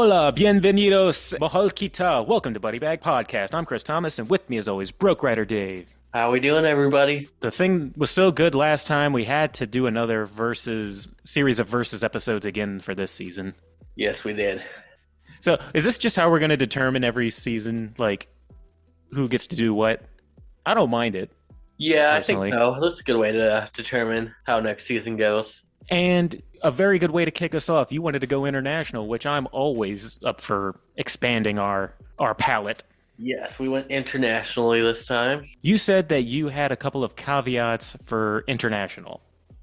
Hola, bienvenidos, Moholkita. Welcome to Bodybag Podcast. I'm Chris Thomas, and with me, as always, Broke Rider Dave. How we doing, everybody? The thing was so good last time, we had to do another series of versus episodes again for this season. Yes, we did. So, is this just how we're going to determine every season, like, who gets to do what? I don't mind it. Yeah, personally. I think so. That's a good way to determine how next season goes. And a very good way to kick us off. You wanted to go international, which I'm always up for expanding our palette. Yes, we went internationally this time. You said that you had a couple of caveats for international.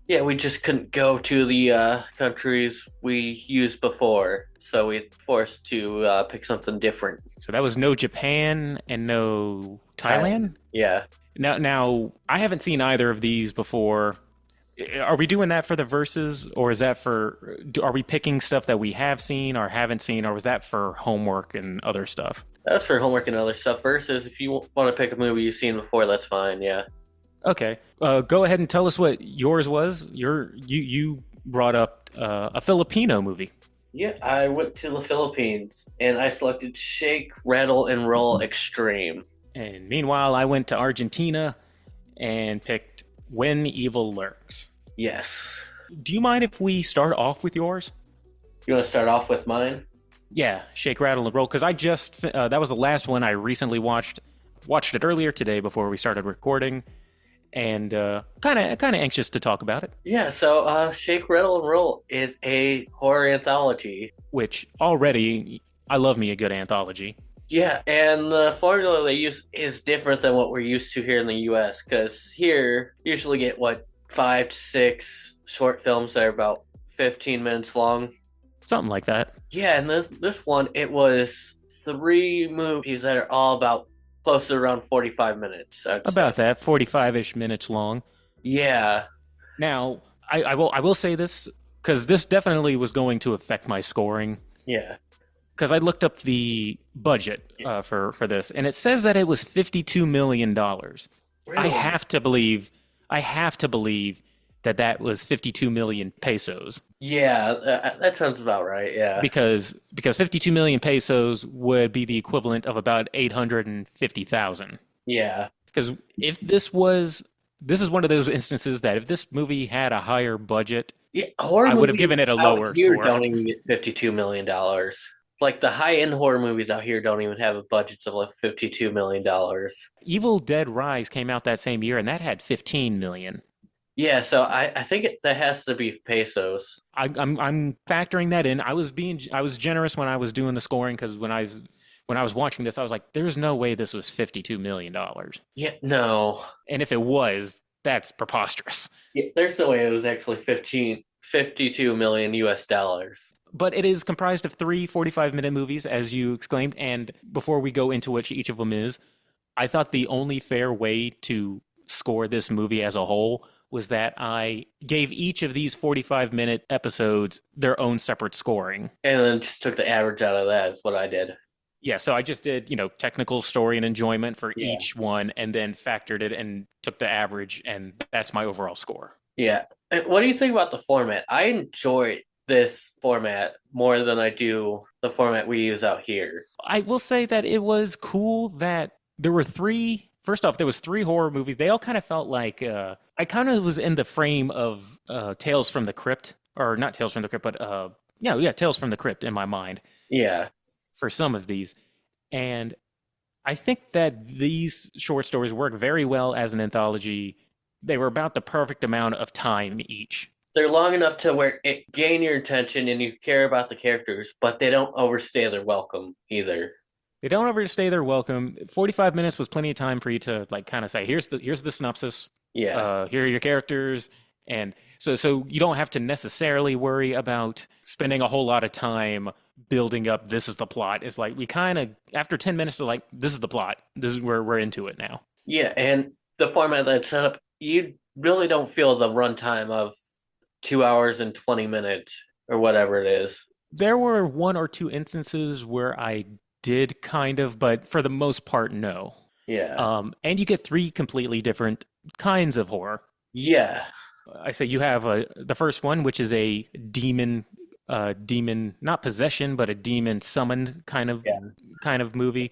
Yeah, we just couldn't go to the countries we used before, so we forced to pick something different. So that was no Japan and no Thailand? Yeah. Now, I haven't seen either of these before. Are we doing that for the verses, or is that are we picking stuff that we have seen or haven't seen, or was that for homework and other stuff? That's for homework and other stuff. Versus, if you want to pick a movie you've seen before, that's fine, yeah. Okay. Go ahead and tell us what yours was. You brought up a Filipino movie. Yeah, I went to the Philippines, and I selected Shake, Rattle, and Roll Extreme. And meanwhile, I went to Argentina and picked When Evil Lurks. Yes. Do you mind if we start off with yours? You want to start off with mine? Yeah, Shake, Rattle, and Roll, because I just that was the last one I recently watched. Watched it earlier today before we started recording, and kind of anxious to talk about it. Yeah, so Shake, Rattle, and Roll is a horror anthology. Which already, I love me a good anthology. Yeah, and the formula they use is different than what we're used to here in the U.S., because here, you usually get, 5 to 6 short films that are about 15 minutes long? Something like that. Yeah, and this one, it was 3 movies that are all about close to around 45 minutes. About that, 45-ish minutes long. Yeah. Now, I will say this, because this definitely was going to affect my scoring. Yeah. Because I looked up the budget for this, and it says that it was $52 million. Really? I have to believe that was 52 million pesos. Yeah, that sounds about right, yeah. Because 52 million pesos would be the equivalent of about 850,000. Yeah. Because if this is one of those instances that if this movie had a higher budget, Yeah, I would have given it a lower here score. Don't even get $52 million. Like the high-end horror movies out here don't even have budgets of $52 million. Evil Dead Rise came out that same year, and that had 15 million. Yeah, so I think that has to be pesos. I'm factoring that in. I was generous when I was doing the scoring, because when I was watching this, I was like, there's no way this was $52 million. Yeah, no. And if it was, that's preposterous. Yeah, there's no way it was actually 52 million US dollars. But it is comprised of 3 45-minute movies, as you exclaimed. And before we go into what each of them is, I thought the only fair way to score this movie as a whole was that I gave each of these 45-minute episodes their own separate scoring. And then just took the average out of that is what I did. Yeah, so I just did, technical story and enjoyment for each one, and then factored it and took the average, and that's my overall score. Yeah. And what do you think about the format? I enjoy this format more than I do the format we use out here. I will say that it was cool that there were 3. First off, there was 3 horror movies. They all kind of felt like I kind of was in the frame of Tales from the Crypt, or not Tales from the Crypt, but Tales from the Crypt in my mind. Yeah. For some of these. And I think that these short stories work very well as an anthology. They were about the perfect amount of time each. They're long enough to where it gain your attention and you care about the characters, but they don't overstay their welcome either. They don't overstay their welcome. 45 minutes was plenty of time for you to kind of say, here's the synopsis. Yeah. Here are your characters. And so you don't have to necessarily worry about spending a whole lot of time building up, this is the plot. It's like we kind of, after 10 minutes, like, this is the plot. This is where we're into it now. Yeah, and the format that's set up, you really don't feel the runtime of 2 hours and 20 minutes or whatever it is. There were 1 or 2 instances where I did kind of, but for the most part, no. Yeah. And you get 3 completely different kinds of horror. Yeah. I say you have the first one, which is a demon demon, not possession, but a demon summoned Yeah. kind of movie.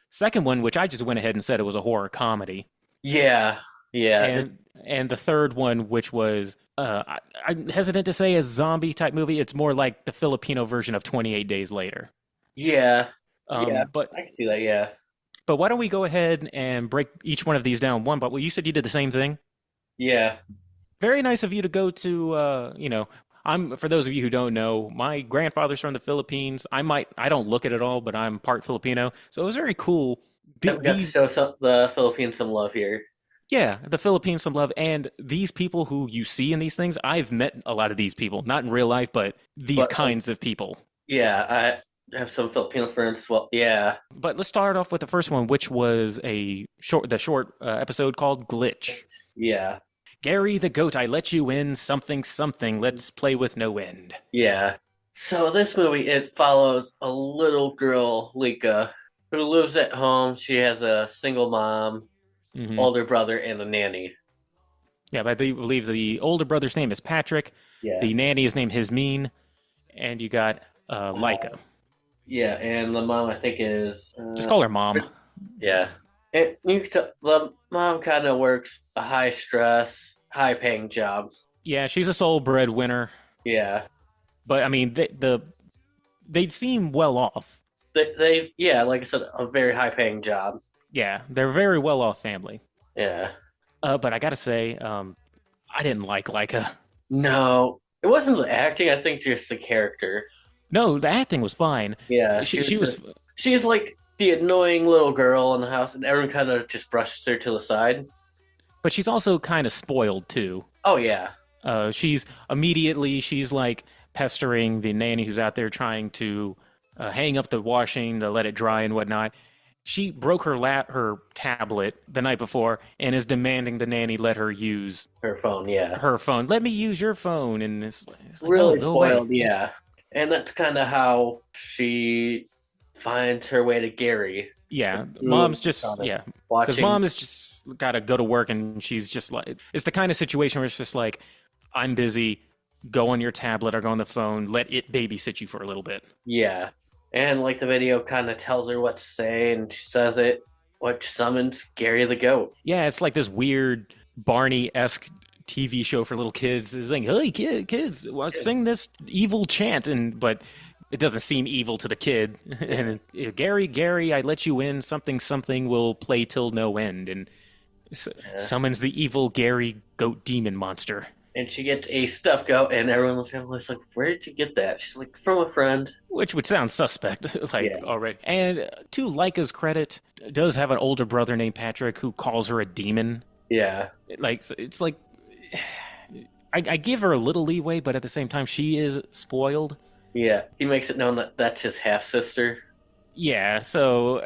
Second one, which I just went ahead and said it was a horror comedy, Yeah. Yeah. and the third one, which was I'm hesitant to say a zombie type movie. It's more like the Filipino version of 28 Days Later. Yeah. Yeah. But I can see that. Yeah. why don't we go ahead and break each one of these down one? But well, you said you did the same thing. Yeah. Very nice of you to go to. I'm for those of you who don't know, my grandfather's from the Philippines. I don't look it at all, but I'm part Filipino, so it was very cool. We got to These show the Philippines some love here. Yeah, the Philippines, some love. And these people who you see in these things, I've met a lot of these people, not in real life, but these But kinds of people. yeah, I have some Filipino friends. Well, yeah. But let's start off with the first one, which was the short episode called Glitch. Yeah. Gary the goat, I let you in something something. Let's play with no end. Yeah. So this movie, it follows a little girl, Lika, who lives at home. She has a single mom, older brother, and a nanny. Yeah, but I believe the older brother's name is Patrick. Yeah. The nanny is named Hismeen. And you got Leica. Yeah, and the mom, I think, is... Just call her Mom. Yeah. And the mom kind of works a high-stress, high-paying job. Yeah, she's a sole breadwinner. Yeah. But, I mean, they seem well off. Yeah, like I said, a very high-paying job. Yeah, they're a very well-off family. Yeah. But I gotta say, I didn't like Leica. No, it wasn't the acting. I think just the character. No, the acting was fine. Yeah, she's like the annoying little girl in the house, and everyone kind of just brushes her to the side. But she's also kind of spoiled too. Oh yeah. She's like pestering the nanny who's out there trying to hang up the washing to let it dry and whatnot. She broke her tablet the night before and is demanding the nanny let her use her phone. Yeah, her phone. Let me use your phone, and it's like, really go spoiled. away. Yeah, and that's kind of how she finds her way to Gary. Yeah, mom's just because mom is just got to go to work, and she's just like, it's the kind of situation where it's just like, I'm busy. Go on your tablet or go on the phone. Let it babysit you for a little bit. Yeah. And like the video kind of tells her what to say, and she says it, which summons Gary the goat. Yeah, it's like this weird Barney-esque TV show for little kids. It's like, hey, kids, well, sing this evil chant, but it doesn't seem evil to the kid. And Gary, I let you in. Something will play till no end, and summons the evil Gary goat demon monster. And she gets a stuffed goat, and everyone in the family is like, where did you get that? She's like, from a friend. Which would sound suspect, already. And to Leica's credit, does have an older brother named Patrick who calls her a demon. Yeah. It's like, I give her a little leeway, but at the same time, she is spoiled. Yeah, he makes it known that that's his half-sister. Yeah, so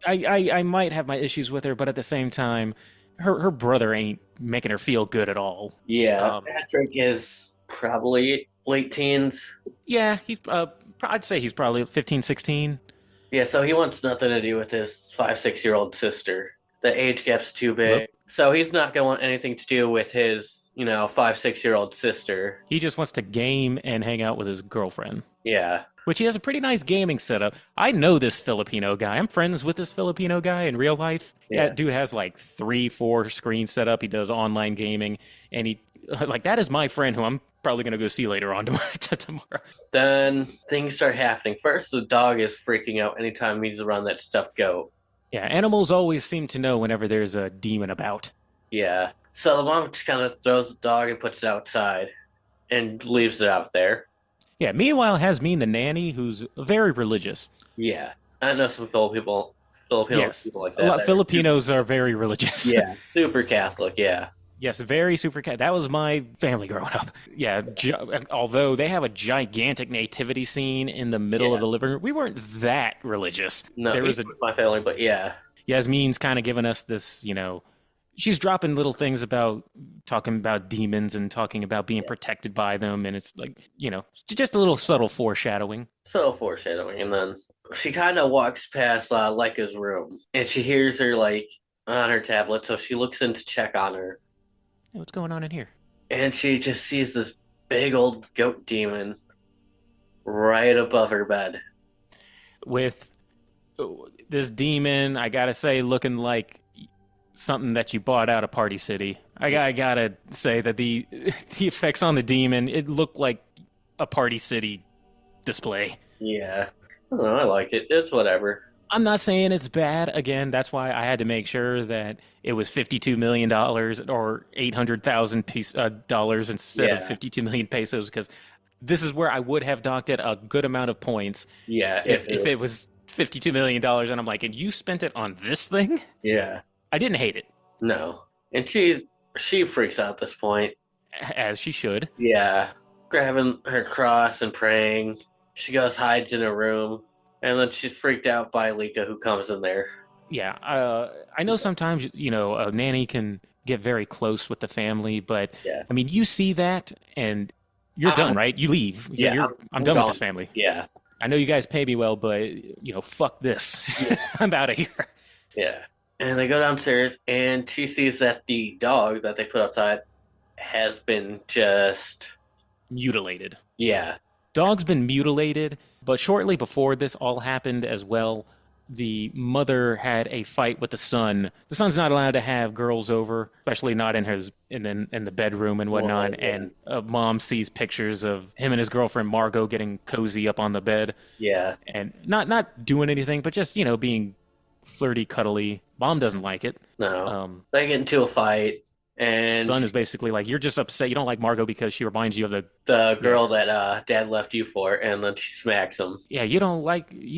I might have my issues with her, but at the same time, her brother ain't making her feel good at all. Yeah, Patrick is probably late teens. Yeah, I'd say he's probably 15, 16. Yeah, so he wants nothing to do with his 5-6-year-old sister. The age gap's too big. Nope. So he's not going to want anything to do with his, 5-6-year-old sister. He just wants to game and hang out with his girlfriend. Yeah. Which he has a pretty nice gaming setup. I know this Filipino guy. I'm friends with this Filipino guy in real life. Yeah, dude has like 3-4 screens set up. He does online gaming. And that is my friend who I'm probably going to go see later on tomorrow. Then things start happening. First, the dog is freaking out anytime he's around that stuffed goat. Yeah, animals always seem to know whenever there's a demon about. Yeah. So the mom just kind of throws the dog and puts it outside and leaves it out there. Yeah, meanwhile, Hasmeen the nanny, who's very religious. Yeah. I know some Filipino people like that. A lot of Filipinos are very religious. Yeah, super Catholic, yeah. Yes, very super Catholic. That was my family growing up. Yeah, although they have a gigantic nativity scene in the middle of the living room, we weren't that religious. No, it was my family, but yeah. Yasmin's kind of given us this, she's dropping little things about talking about demons and talking about being protected by them. And it's like, just a little subtle foreshadowing. And then she kind of walks past Leica's room and she hears her on her tablet. So she looks in to check on her. Hey, what's going on in here? And she just sees this big old goat demon right above her bed. with this demon, I gotta say, looking like something that you bought out of Party City. I gotta say that the the effects on the demon, it looked like a Party City display. Yeah. I don't know, I like it. It's whatever. I'm not saying it's bad. Again, that's why I had to make sure that it was $52 million or 800,000 dollars instead of Yeah. 52 million pesos, because this is where I would have docked it a good amount of points Yeah. if it was $52 million, and I'm like, and you spent it on this thing? Yeah. I didn't hate it, No. And she freaks out at this point. as she should. Yeah. Grabbing her cross and praying. She goes, hides in her room. And then she's freaked out by Lika, who comes in there. Yeah, I know sometimes, a nanny can get very close with the family, but Yeah. I mean, you see that and you're done, right? You leave. Yeah, I'm done with this family. Yeah. I know you guys pay me well, but fuck this. I'm out of here. Yeah. And they go downstairs, and she sees that the dog that they put outside has been just. Mutilated. Yeah. Dog's been mutilated, but shortly before this all happened as well, the mother had a fight with the son. The son's not allowed to have girls over, especially not in the bedroom and whatnot. Oh, yeah. And mom sees pictures of him and his girlfriend Margot getting cozy up on the bed Yeah. and not doing anything, but just being flirty, cuddly. Mom doesn't like it. No. They get into a fight, and Son is basically like, you're just upset. You don't like Margot because she reminds you of the girl that dad left you for, and then she smacks him. yeah, you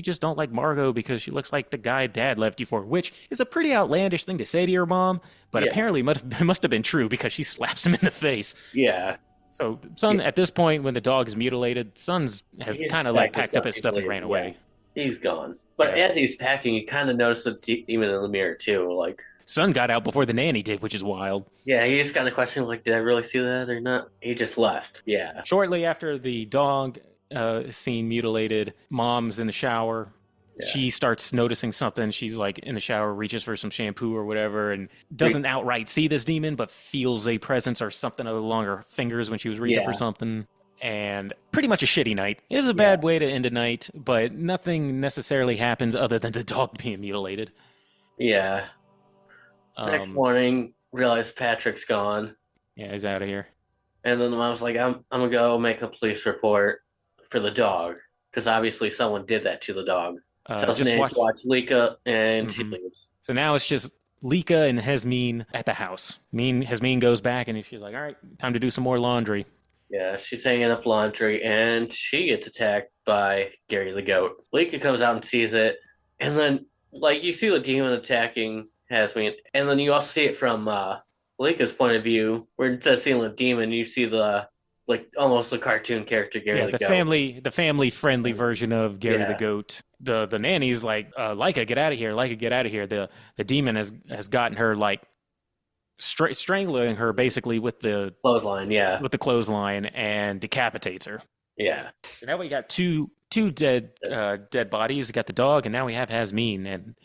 just don't like Margot because she looks like the guy dad left you for, which is a pretty outlandish thing to say to your mom, but Yeah. apparently must have been true because she slaps him in the face. Yeah. So Son, at this point, when the dog is mutilated, Son's has He's kind of like packed packed up his stuff and leaving, ran away. Yeah. He's gone. But Yeah. as he's packing, he kind of noticed the demon in the mirror, too. Like, Son got out before the nanny did, which is wild. yeah, he just kind of questioned, like, did I really see that or not? He just left. Yeah. Shortly after the dog is seen mutilated, mom's in the shower. Yeah. She starts noticing something. She's like in the shower, reaches for some shampoo or whatever, and doesn't outright see this demon, but feels a presence or something along her fingers when she was reaching for something. And pretty much a shitty night. It was a bad way to end a night, but nothing necessarily happens other than the dog being mutilated. Yeah. Next morning, realize Patrick's gone. Yeah, he's out of here. And then the mom's like, I'm going to go make a police report for the dog. Because obviously someone did that to the dog. Tells Just Nanny to watch Lika, and she Mhm. leaves. So now it's just Lika and Hesmeen at the house. Hesmeen goes back and she's like, all right, time to do some more laundry. Yeah, she's hanging up laundry, and she gets attacked by Gary the goat. Lika comes out and sees it, and then, like, you see the demon attacking Hasmin, and then you also see it from Lika's point of view, where instead of seeing the demon, you see the, like, almost the cartoon character Gary the goat. The family friendly version of Gary the goat. The nanny's like, Lika, get out of here. Lika, get out of here. The demon has gotten her, like, strangling her basically with the clothesline and decapitates her. Yeah. So now we got two dead bodies. We got the dog, and now we have Hasmin, and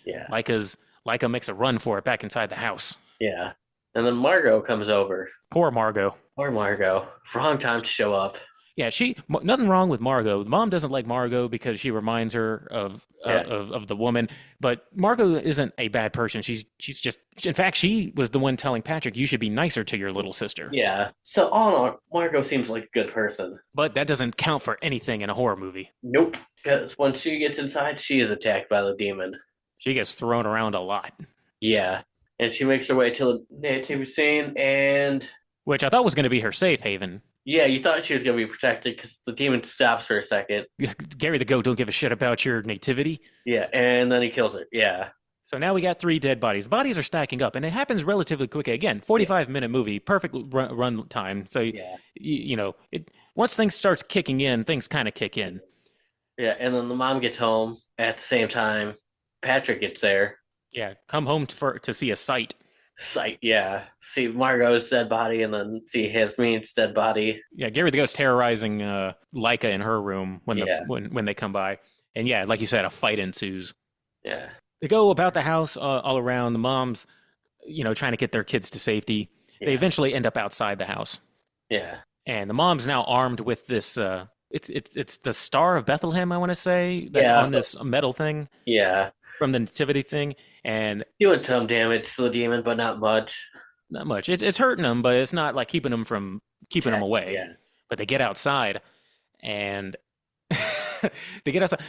Lika makes a run for it back inside the house. Yeah. And then Margot comes over. Poor Margot. Wrong time to show up. Yeah, nothing wrong with Margot. Mom doesn't like Margot because she reminds her of the woman. But Margot isn't a bad person. She's just, in fact, she was the one telling Patrick, you should be nicer to your little sister. Yeah. So all in all, Margot seems like a good person. But that doesn't count for anything in a horror movie. Nope. Because when she gets inside, she is attacked by the demon. She gets thrown around a lot. Yeah. And she makes her way to the nativity scene, and which I thought was going to be her safe haven. Yeah, you thought she was going to be protected because the demon stops for a second. Gary the goat don't give a shit about your nativity. Yeah, and then he kills her. Yeah. So now we got 3 dead bodies. The bodies are stacking up, and it happens relatively quickly. Again, 45-minute movie, perfect run time. So, once things starts kicking in, things kind of kick in. Yeah, and then the mom gets home at the same time. Patrick gets there. Yeah, come home to see a sight. Yeah. See Margot's dead body, and then see Hasmin's dead body. Yeah, Gary the goat's terrorizing Lika in her room when they come by. And yeah, like you said, a fight ensues. Yeah. They go about the house all around. The moms, trying to get their kids to safety. Yeah. They eventually end up outside the house. Yeah. And the mom's now armed with this it's the Star of Bethlehem, I want to say, that's on this metal thing Yeah. from the nativity thing, and Doing some damage to the demon, but not much. not much. It's hurting them, but it's not like keeping them away. Yeah. But they get outside, and they get outside.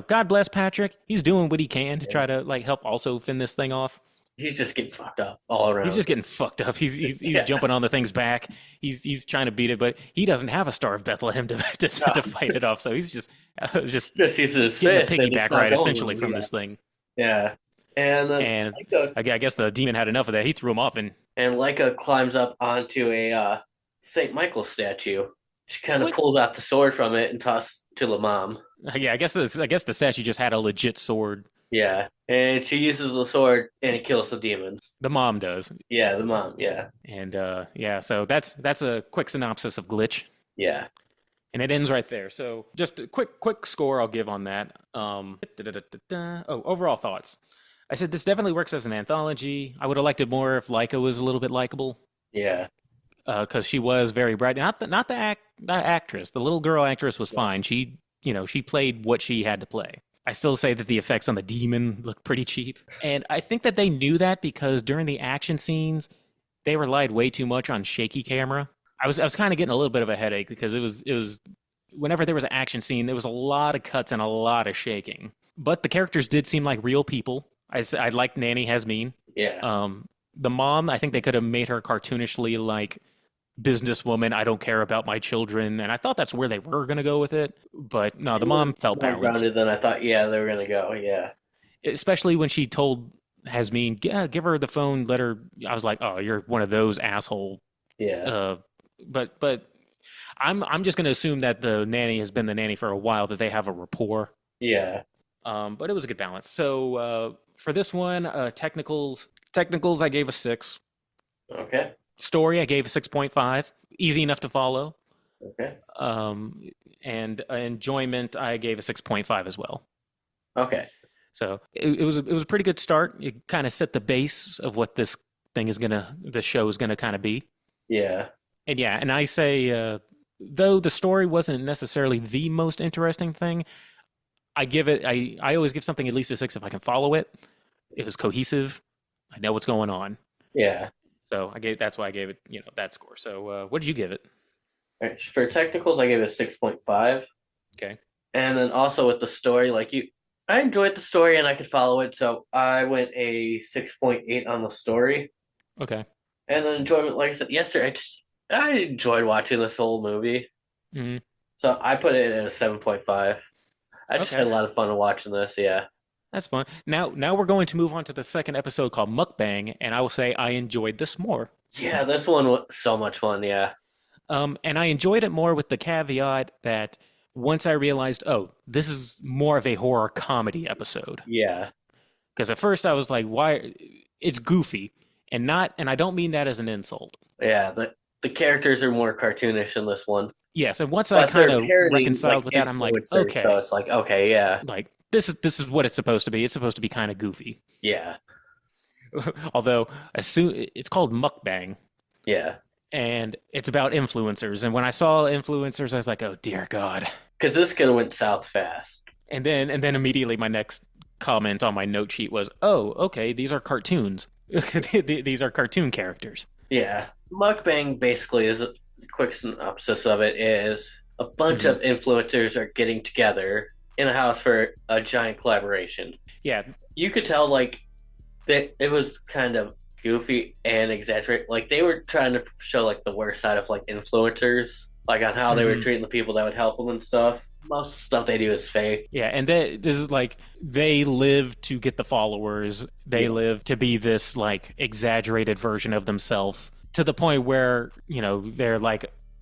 God bless Patrick. He's doing what he can to try to like help also fend this thing off. He's just getting fucked up all around. He's just getting fucked up. He's jumping on the thing's back. He's trying to beat it, but he doesn't have a Star of Bethlehem to fight it off. So he's just using his getting fist the piggyback ride essentially from this thing. Yeah. And then I guess the demon had enough of that. He threw him off, and Leica climbs up onto a St. Michael statue. She kind of pulls out the sword from it and tosses to the mom. Yeah, I guess the statue just had a legit sword. Yeah, and she uses the sword and it kills the demon. The mom does. Yeah, the mom. Yeah, and so that's a quick synopsis of Glitch. Yeah, and it ends right there. So just a quick score I'll give on that. Overall thoughts. I said this definitely works as an anthology. I would have liked it more if Leica was a little bit likable. Yeah. Because she was very bright. Not the actress. The little girl actress was fine. She played what she had to play. I still say that the effects on the demon look pretty cheap. And I think that they knew that because during the action scenes, they relied way too much on shaky camera. I was kind of getting a little bit of a headache because it was whenever there was an action scene, there was a lot of cuts and a lot of shaking. But the characters did seem like real people. I liked Nanny Hasmin. Yeah. The mom, I think they could have made her cartoonishly like businesswoman. I don't care about my children, and I thought that's where they were going to go with it. But no, the mom felt more balanced. Grounded than I thought. Yeah, they were going to go. Yeah, especially when she told Hasmin, give her the phone, let her. I was like, oh, you're one of those asshole. Yeah. But I'm just going to assume that the nanny has been the nanny for a while, that they have a rapport. Yeah. But it was a good balance. So for this one, technicals, I gave a 6. Okay. Story, I gave a 6.5. Easy enough to follow. Okay. And enjoyment, I gave a 6.5 as well. Okay. So it was a pretty good start. It kind of set the base of what this show is gonna kind of be. Yeah. And I say, though the story wasn't necessarily the most interesting thing, I always give something at least a 6 if I can follow it. It was cohesive. I know what's going on. Yeah. So that's why I gave it, that score. So what did you give it? For technicals, I gave it a 6.5. Okay. And then also with the story, I enjoyed the story and I could follow it, so I went a 6.8 on the story. Okay. And then enjoyment, like I said yesterday, I enjoyed watching this whole movie. Mm-hmm. So I put it at a 7.5. I just had a lot of fun watching this, yeah. That's fun. Now we're going to move on to the second episode called Mukbang, and I will say I enjoyed this more. Yeah, this one was so much fun, yeah. And I enjoyed it more with the caveat that once I realized, this is more of a horror comedy episode. Yeah. Because at first I was like, why? It's goofy, and I don't mean that as an insult. Yeah, the characters are more cartoonish in this one. Yes, and once I kind of reconciled with that, I'm like, okay. So it's like, okay, yeah. Like, this is what it's supposed to be. It's supposed to be kind of goofy. Yeah. Although, it's called Mukbang. Yeah. And it's about influencers. And when I saw influencers, I was like, oh, dear God. Because this could have went south fast. And then immediately my next comment on my note sheet was, oh, okay, these are cartoons. These are cartoon characters. Yeah. Mukbang basically is a quick synopsis of it is a bunch of influencers are getting together in a house for a giant collaboration. Yeah. You could tell, that it was kind of goofy and exaggerated. They were trying to show, the worst side of, influencers, on how they were treating the people that would help them and stuff. Most stuff they do is fake. Yeah, and this is, they live to get the followers. They live to be this, exaggerated version of themselves to the point where, they're,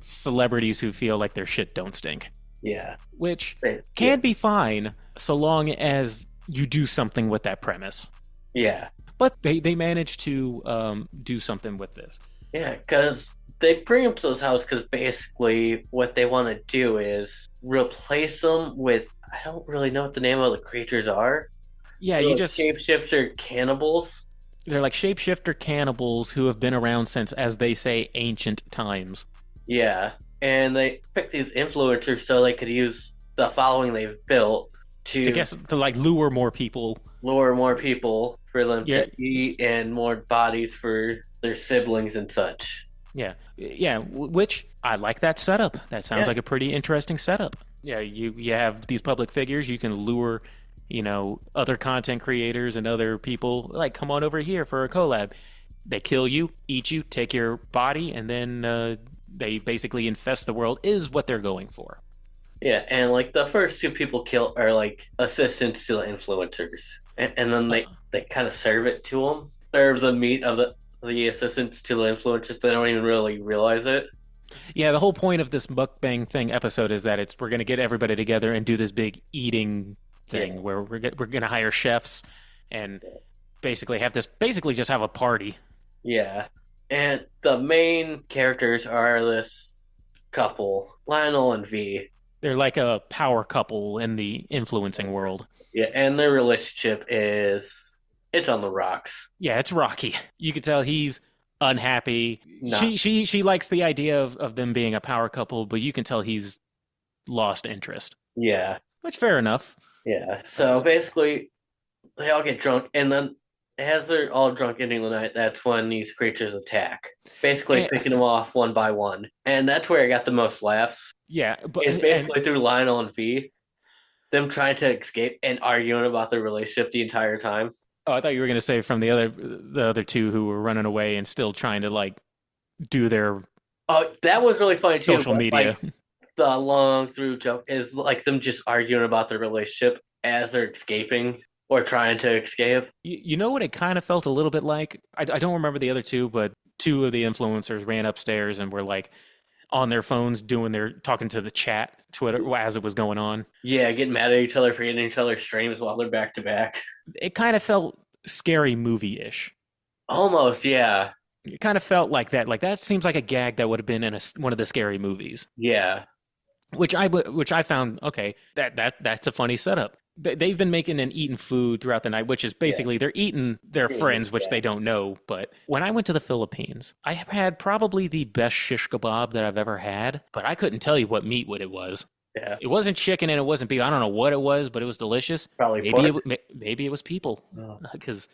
celebrities who feel like their shit don't stink. Yeah. Which can be fine so long as you do something with that premise. Yeah. But they managed to do something with this. Yeah, because they bring them to this house because basically what they want to do is replace them with, I don't really know what the name of the creatures are. Yeah, you just... shapeshifter cannibals. They're like shapeshifter cannibals who have been around since, as they say, ancient times. Yeah. and they picked these influencers so they could use the following they've built to like lure more people. lure more people for them Yeah. to eat and more bodies for their siblings and such. Yeah, which I like that setup. That sounds Yeah. like a pretty interesting setup. Yeah, you have these public figures, you can lure, other content creators and other people, like, come on over here for a collab. They kill you, eat you, take your body, and then they basically infest the world, is what they're going for. Yeah, and like the first two people killed are like assistants to the influencers, and then they kind of serve it to them, serve the meat of the assistants to the influencers. They don't even really realize it. Yeah, the whole point of this mukbang thing episode is that we're going to get everybody together and do this big eating thing where we're going to hire chefs and basically just have a party. Yeah, and the main characters are this couple, Lionel and V. They're like a power couple in the influencing world. Yeah, and their relationship it's on the rocks. Yeah, it's rocky. You could tell he's unhappy. No. She likes the idea of them being a power couple, but you can tell he's lost interest. Yeah. Which, fair enough. Yeah. So basically, they all get drunk, and then as they're all drunk ending the night, that's when these creatures attack. Basically, picking them off one by one. And that's where I got the most laughs. Yeah. But it's basically through Lionel and V, them trying to escape and arguing about their relationship the entire time. Oh, I thought you were going to say from the other two who were running away and still trying to, like, do their Oh, that was really funny too. social media. Like, the long through joke is like them just arguing about their relationship as they're escaping or trying to escape. You know what it kind of felt a little bit like? I don't remember the other two, but two of the influencers ran upstairs and were, like, on their phones talking to the chat, Twitter, as it was going on. Yeah, getting mad at each other for getting each other's streams while they're back to back. It kind of felt scary movie-ish. Almost, yeah. It kind of felt like that. Like, that seems like a gag that would have been in one of the scary movies. Yeah. Which I found, okay, that's a funny setup. They've been making and eating food throughout the night, which is basically they're eating their friends, which they don't know. But when I went to the Philippines, I have had probably the best shish kebab that I've ever had, but I couldn't tell you what meat it was. Yeah. It wasn't chicken and it wasn't beef. I don't know what it was, but it was delicious. Probably maybe it was people, because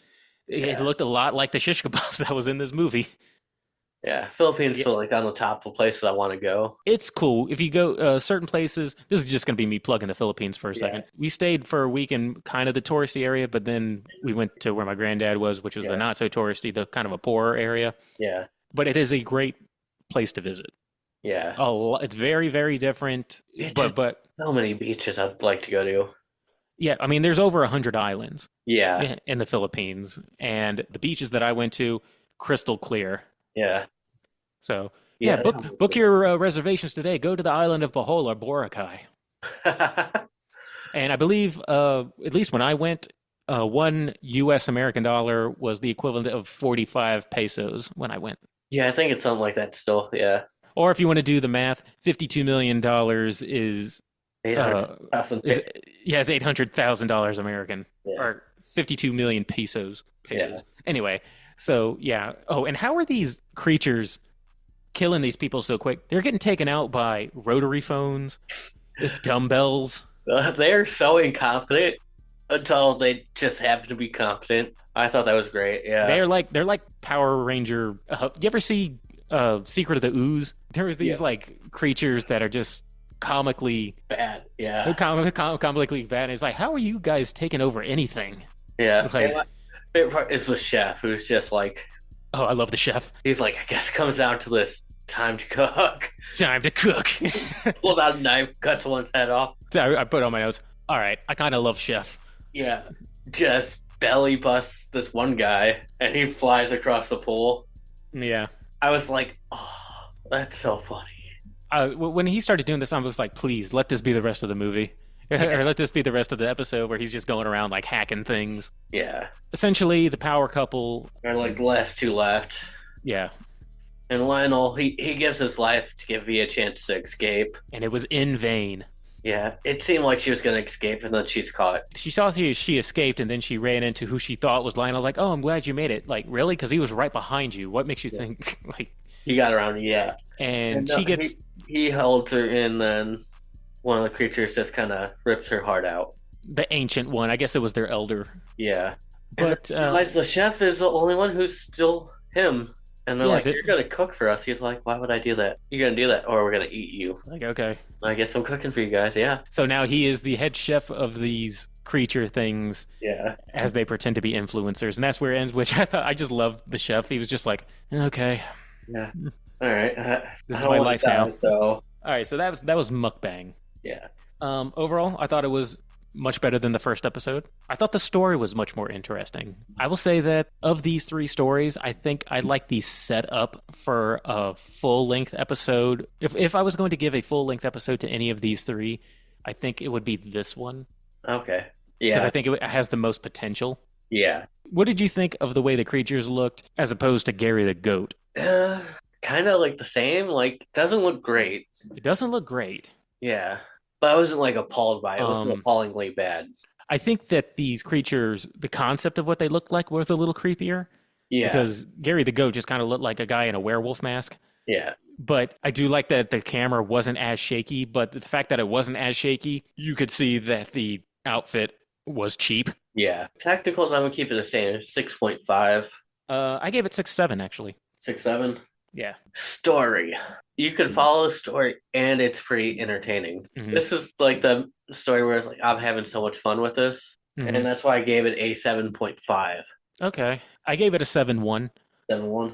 it looked a lot like the shish kebabs that was in this movie. Yeah, Philippines still like on the top of places I want to go. It's cool. If you go certain places, this is just going to be me plugging the Philippines for a second. We stayed for a week in kind of the touristy area, but then we went to where my granddad was, which was the not so touristy, the kind of a poorer area. Yeah. But it is a great place to visit. Yeah. It's very, very different. But so many beaches I'd like to go to. Yeah, I mean, there's over 100 islands. Yeah. In the Philippines, and the beaches that I went to, crystal clear. Yeah. So, book your reservations today. Go to the island of Bohol or Boracay. And I believe, at least when I went, one U.S. American dollar was the equivalent of 45 pesos when I went. Yeah, I think it's something like that still, yeah. Or if you want to do the math, $52 million is... it's $800,000 American. Yeah. Or 52 million pesos. Yeah. Anyway, so, yeah. Oh, and how are these creatures killing these people so quick? They're getting taken out by rotary phones, dumbbells. They're so incompetent until they just happen to be competent. I thought that was great. Yeah, they're like Power Ranger. You ever see Secret of the Ooze? There are these like creatures that are just comically bad. Yeah, comically bad. It's like, how are you guys taking over anything? Yeah, like, my favorite part is the chef, who's just like, oh, I love the chef. He's like, I guess it comes down to this. Time to cook. Time to cook. Pulled out a knife, cut one's head off. I put on my notes. All right, I kind of love Chef. Yeah, just belly busts this one guy, and he flies across the pool. Yeah. I was like, oh, that's so funny. When he started doing this, I was like, please, let this be the rest of the movie. Or let this be the rest of the episode where he's just going around, like, hacking things. Yeah. Essentially, the power couple... Or, like, the last two left. Yeah. And Lionel, he gives his life to give V a chance to escape. And it was in vain. Yeah, it seemed like she was going to escape, and then she's caught. She saw she escaped, and then she ran into who she thought was Lionel. Like, oh, I'm glad you made it. Like, really? Because he was right behind you. What makes you Yeah. think like? He got around, yeah. And And she gets he holds her, and then one of the creatures just kind of rips her heart out. the ancient one. I guess it was their elder. Yeah. But And realize the chef is the only one who's still him. And they're Yeah, like, "You're gonna cook for us." He's like, "Why would I do that? You're gonna do that, or we're gonna eat you." like, okay. I guess I'm cooking for you guys. Yeah, So now he is the head chef of these creature things yeah, as they pretend to be influencers, and that's where it ends. Which I just love the chef. He was just like, okay, yeah. All right, this I is don't my wanna life die, now. So All right, so that was mukbang. yeah, Overall, I thought it was much better than the first episode. I thought the story was much more interesting. I will say that of these three stories, I think I like the setup for a full-length episode. If I was going to give a full-length episode to any of these three, I think it would be this one okay, because yeah, I think it has the most potential. yeah. What did you think of the way the creatures looked as opposed to Gary the goat? Kind of like the same. Like, doesn't look great. It doesn't look great. Yeah, but I wasn't like appalled by it. It wasn't Um, appallingly bad. I think that these creatures, the concept of what they looked like was a little creepier Yeah, because Gary the goat just kind of looked like a guy in a werewolf mask. yeah, But I do like that the camera wasn't as shaky, but the fact that it wasn't as shaky, you could see that the outfit was cheap. yeah. Tacticals, I'm gonna keep it the same. 6.5, I gave it 6.7 actually. 6.7. Yeah. Story. You can follow the story, and it's pretty entertaining. Mhm. This is like the story where it's like, I'm having so much fun with this. Mhm. And that's why I gave it a 7.5. Okay. I gave it a 7.1. 7.1.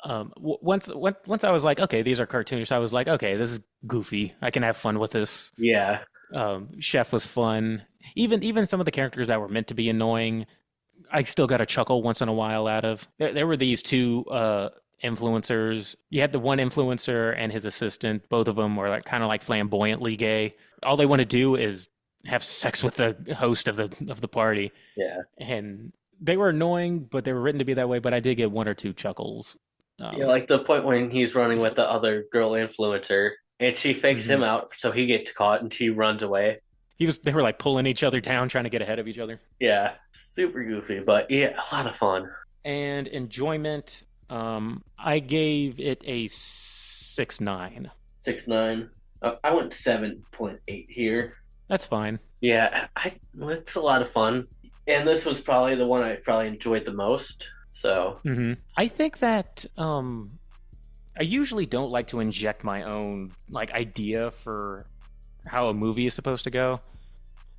All right. Once I was like, okay, these are cartoonish. I was like, okay, this is goofy. I can have fun with this. Yeah. Chef was fun. Even some of the characters that were meant to be annoying, I still got a chuckle once in a while out of. There were these two influencers. You had the one influencer and his assistant. Both of them were like kind of like flamboyantly gay. All they want to do is have sex with the host of the party, Yeah. and they were annoying, but they were written to be that way. But I did get one or two chuckles. Yeah, like the point when he's running with the other girl influencer, and she fakes him Mhm. out so he gets caught, and she runs away. They were like pulling each other down, trying to get ahead of each other. Yeah. Super goofy, but yeah, a lot of fun. And enjoyment, I gave it a 6.9. 6.9. I went 7.8 here. That's fine. Yeah, it's a lot of fun, and this was probably the one I probably enjoyed the most. So I think that I usually don't like to inject my own like idea for how a movie is supposed to go,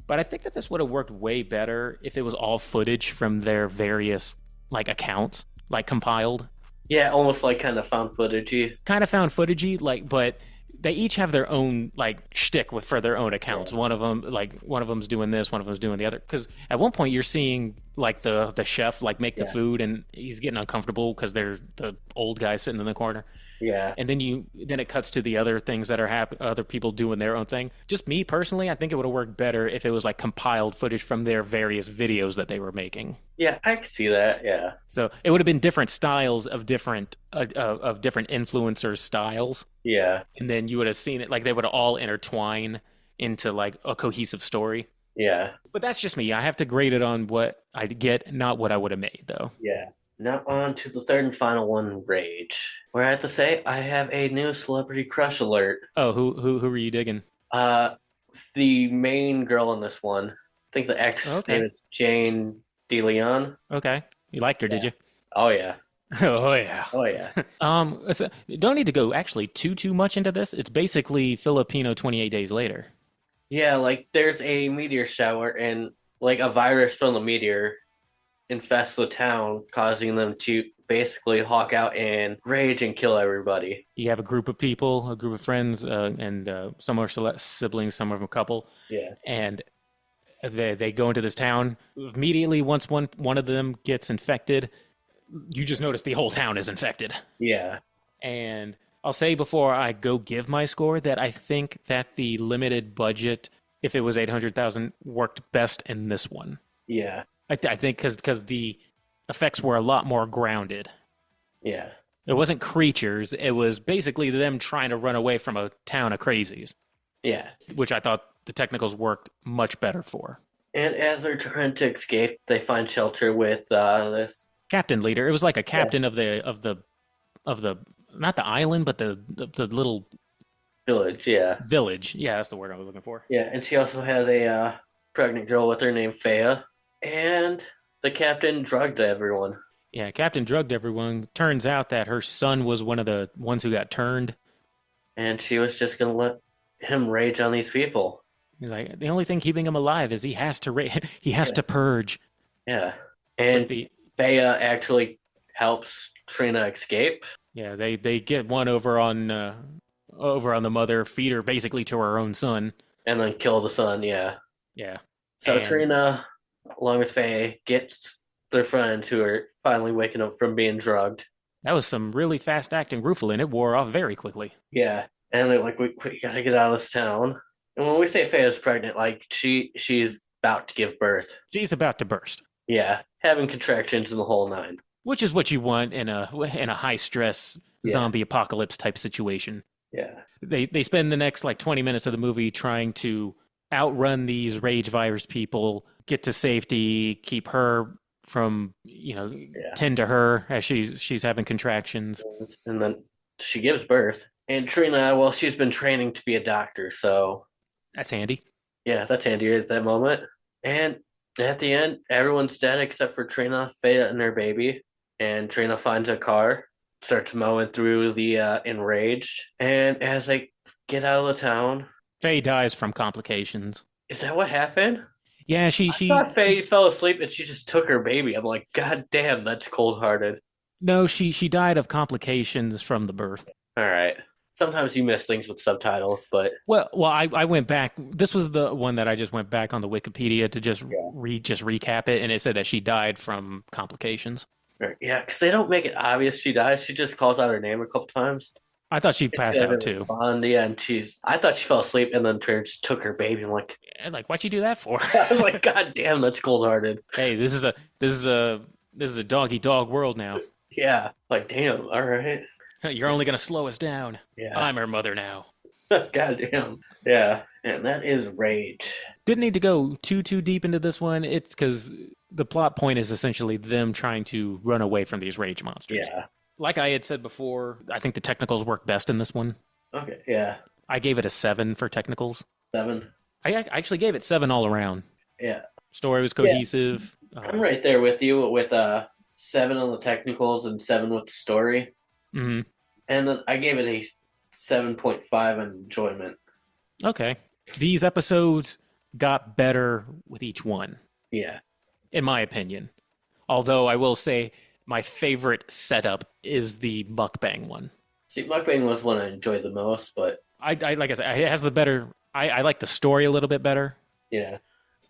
but I think that this would have worked way better if it was all footage from their various like accounts, like compiled. yeah, almost like kind of found footagey. Kind of found footagey, like, but they each have their own like shtick for their own accounts. Yeah. One of them's doing this, one of them's doing the other. Because at one point you're seeing like the chef like make the Yeah. food, and he's getting uncomfortable because they're the old guy sitting in the corner. Yeah, And then it cuts to the other things that are other people doing their own thing. Just me personally, I think it would have worked better if it was like compiled footage from their various videos that they were making. yeah, I can see that. Yeah, So it would have been different styles of different influencers' styles, yeah, and then you would have seen it like they would all intertwine into like a cohesive story. yeah, But that's just me. I have to grade it on what I get, not what I would have made, though. yeah. Now on to the third and final one, Rage. Where I have to say I have a new celebrity crush alert. Oh, who were you digging? The main girl in this one, I think the actress' Okay. name is Jane DeLeon. Okay, you liked her, did you? Oh yeah, Oh yeah. oh yeah. Don't need to go actually too much into this. It's basically Filipino 28 Days Later. Yeah, like there's a meteor shower, and like a virus from the meteor infests the town, causing them to basically hawk out and rage and kill everybody. You have a group of people, a group of friends, and some are siblings, some of them a couple, Yeah, and they go into this town. Immediately, once one of them gets infected, you just notice the whole town is infected. yeah, And I'll say before I go give my score that I think that the limited budget, if it was 800,000, worked best in this one. yeah, I think because the effects were a lot more grounded. yeah, It wasn't creatures. It was basically them trying to run away from a town of crazies, yeah, which I thought the technicals worked much better for. And as they're trying to escape, they find shelter with this Captain leader. It was like a captain of the not the island, but the little village. Yeah, village. Yeah, that's the word I was looking for. yeah, and she also has a pregnant girl with her named Faya, and the captain drugged everyone. Yeah, Captain drugged everyone. Turns out that her son was one of the ones who got turned. And she was just gonna let him rage on these people. He's like, the only thing keeping him alive is he has to he has to purge. Yeah, and Faya actually helps Trina escape. Yeah, they get one over on the mother, feed her basically to her own son, and then kill the son. Yeah, yeah. So Trina, along with Faye, gets their friends who are finally waking up from being drugged. That was some really fast acting Ruffalo, and it wore off very quickly. Yeah, and they're like, we gotta get out of this town. And when we say Faye's pregnant, like she's about to give birth. She's about to burst. Yeah, having contractions in the whole nine. Which is what you want in a high stress zombie apocalypse type situation. Yeah. They spend the next like 20 minutes of the movie trying to outrun these rage virus people, get to safety, keep her from, tend to her as she's having contractions. And then she gives birth. And Trina, well, she's been training to be a doctor, so that's handy. Yeah, that's handy at that moment. And at the end, everyone's dead except for Trina, Faya, and her baby. And Trina finds a car, starts mowing through the enraged. And as they get out of the town, Faye dies from complications. Is that what happened? Yeah, I thought Faye fell asleep and she just took her baby. I'm like, God damn, that's cold-hearted. No, she died of complications from the birth. All right. Sometimes you miss things with subtitles, but well, I went back. This was the one that I just went back on the Wikipedia to just recap it, and it said that she died from complications. Yeah, because they don't make it obvious she dies. She just calls out her name a couple times. I thought she passed out too. Yeah, and I thought she fell asleep, and then Terrence took her baby. I'm like, why'd you do that for? I was like, God damn, that's cold-hearted. Hey, this is a dog-eat-dog world now. Yeah, like damn. All right. You're only gonna slow us down. Yeah, I'm her mother now. God damn. Yeah, and that is rage. Didn't need to go too deep into this one. It's because the plot point is essentially them trying to run away from these rage monsters. Yeah. Like I had said before, I think the technicals work best in this one. Okay, yeah. I gave it a 7 for technicals. 7? I actually gave it 7 all around. Yeah. Story was cohesive. Yeah. I'm right there with you with 7 on the technicals and 7 with the story. Mm-hmm. And then I gave it a 7.5 on enjoyment. Okay. These episodes got better with each one. Yeah. In my opinion. Although I will say my favorite setup is the mukbang one. See, mukbang was one I enjoyed the most, but I like I said, it has the better. I like the story a little bit better. Yeah.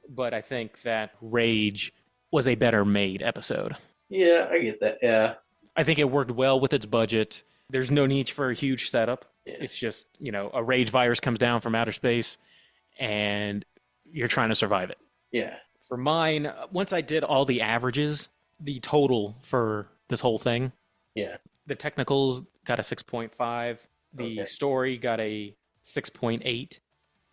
But I think that Rage was a better made episode. Yeah, I get that. Yeah. I think it worked well with its budget. There's no need for a huge setup. Yeah. It's just, a rage virus comes down from outer space and you're trying to survive it. Yeah. For mine, once I did all the averages, the total for this whole thing. Yeah. The technicals got a 6.5. The story got a 6.8.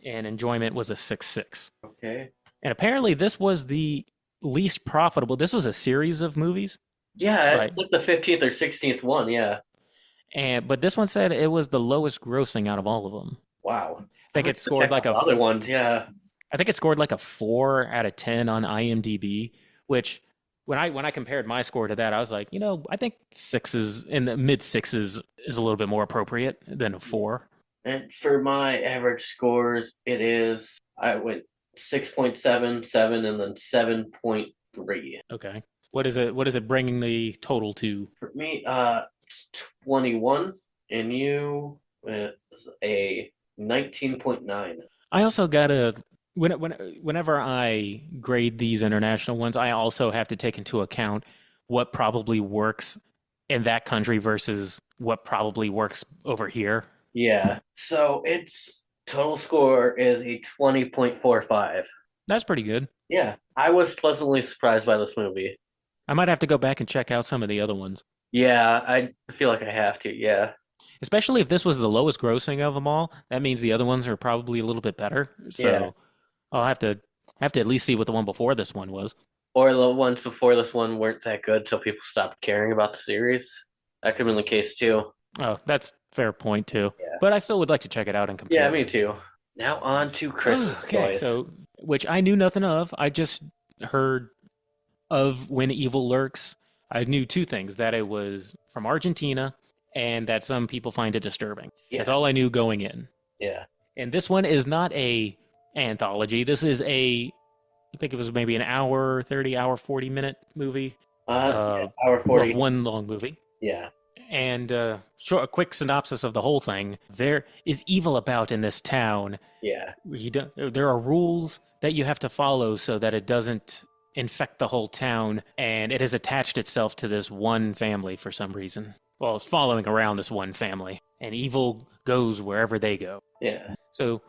And enjoyment was a 6.6. Okay. And apparently this was the least profitable. This was a series of movies. Yeah, it's like the 15th or 16th one, yeah. But this one said it was the lowest grossing out of all of them. Wow. I think it scored like other ones, yeah. I think it scored like a 4 out of 10 on IMDb, which when I compared my score to that, I was like, I think 6s in the mid 6s is a little bit more appropriate than a 4. And for my average scores, I went 6.7, 7, and then 7.3. Okay. What is it bringing the total to? For me, it's 21, and you it's a 19.9. I also got whenever I grade these international ones, I also have to take into account what probably works in that country versus what probably works over here. Yeah. So its total score is a 20.45. That's pretty good. Yeah. I was pleasantly surprised by this movie. I might have to go back and check out some of the other ones. Yeah, I feel like I have to, yeah. Especially if this was the lowest grossing of them all, that means the other ones are probably a little bit better. Yeah. So I'll have to at least see what the one before this one was. Or the ones before this one weren't that good, so people stopped caring about the series. That could have been the case too. Oh, that's a fair point too. Yeah. But I still would like to check it out and compare. Yeah, me too. Now on to Christmas Okay, toys. so which I knew nothing of. I just heard of When Evil Lurks. I knew two things: that it was from Argentina, and that some people find it disturbing. Yeah. That's all I knew going in. Yeah. And this one is not a anthology. This is I think it was maybe an hour, 30 hour, 40-minute movie. Hour 40. Of one long movie. Yeah. And a quick synopsis of the whole thing. There is evil about in this town. Yeah. There are rules that you have to follow so that it doesn't infect the whole town, and it has attached itself to this one family for some reason. Well, it's following around this one family, and evil goes wherever they go. Yeah. So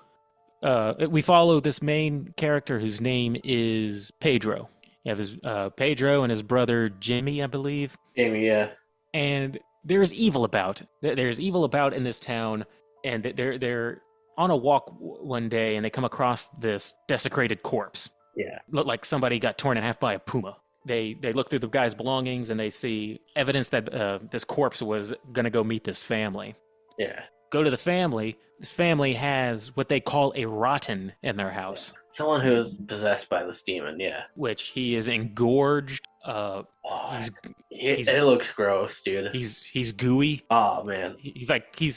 we follow this main character whose name is Pedro. You have his Pedro and his brother Jimmy, I believe. Jamie, yeah. And there's evil about. There's evil about in this town, and they're on a walk one day, and they come across this desecrated corpse. Yeah. Looked like somebody got torn in half by a puma. They look through the guy's belongings, and they see evidence that this corpse was going to go meet this family. Yeah. Go to the family. This family has what they call a rotten in their house. Yeah. Someone who is possessed by this demon, yeah. Which he is engorged. It looks gross, dude. He's gooey. Oh man. He's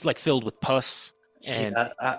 like filled with pus. And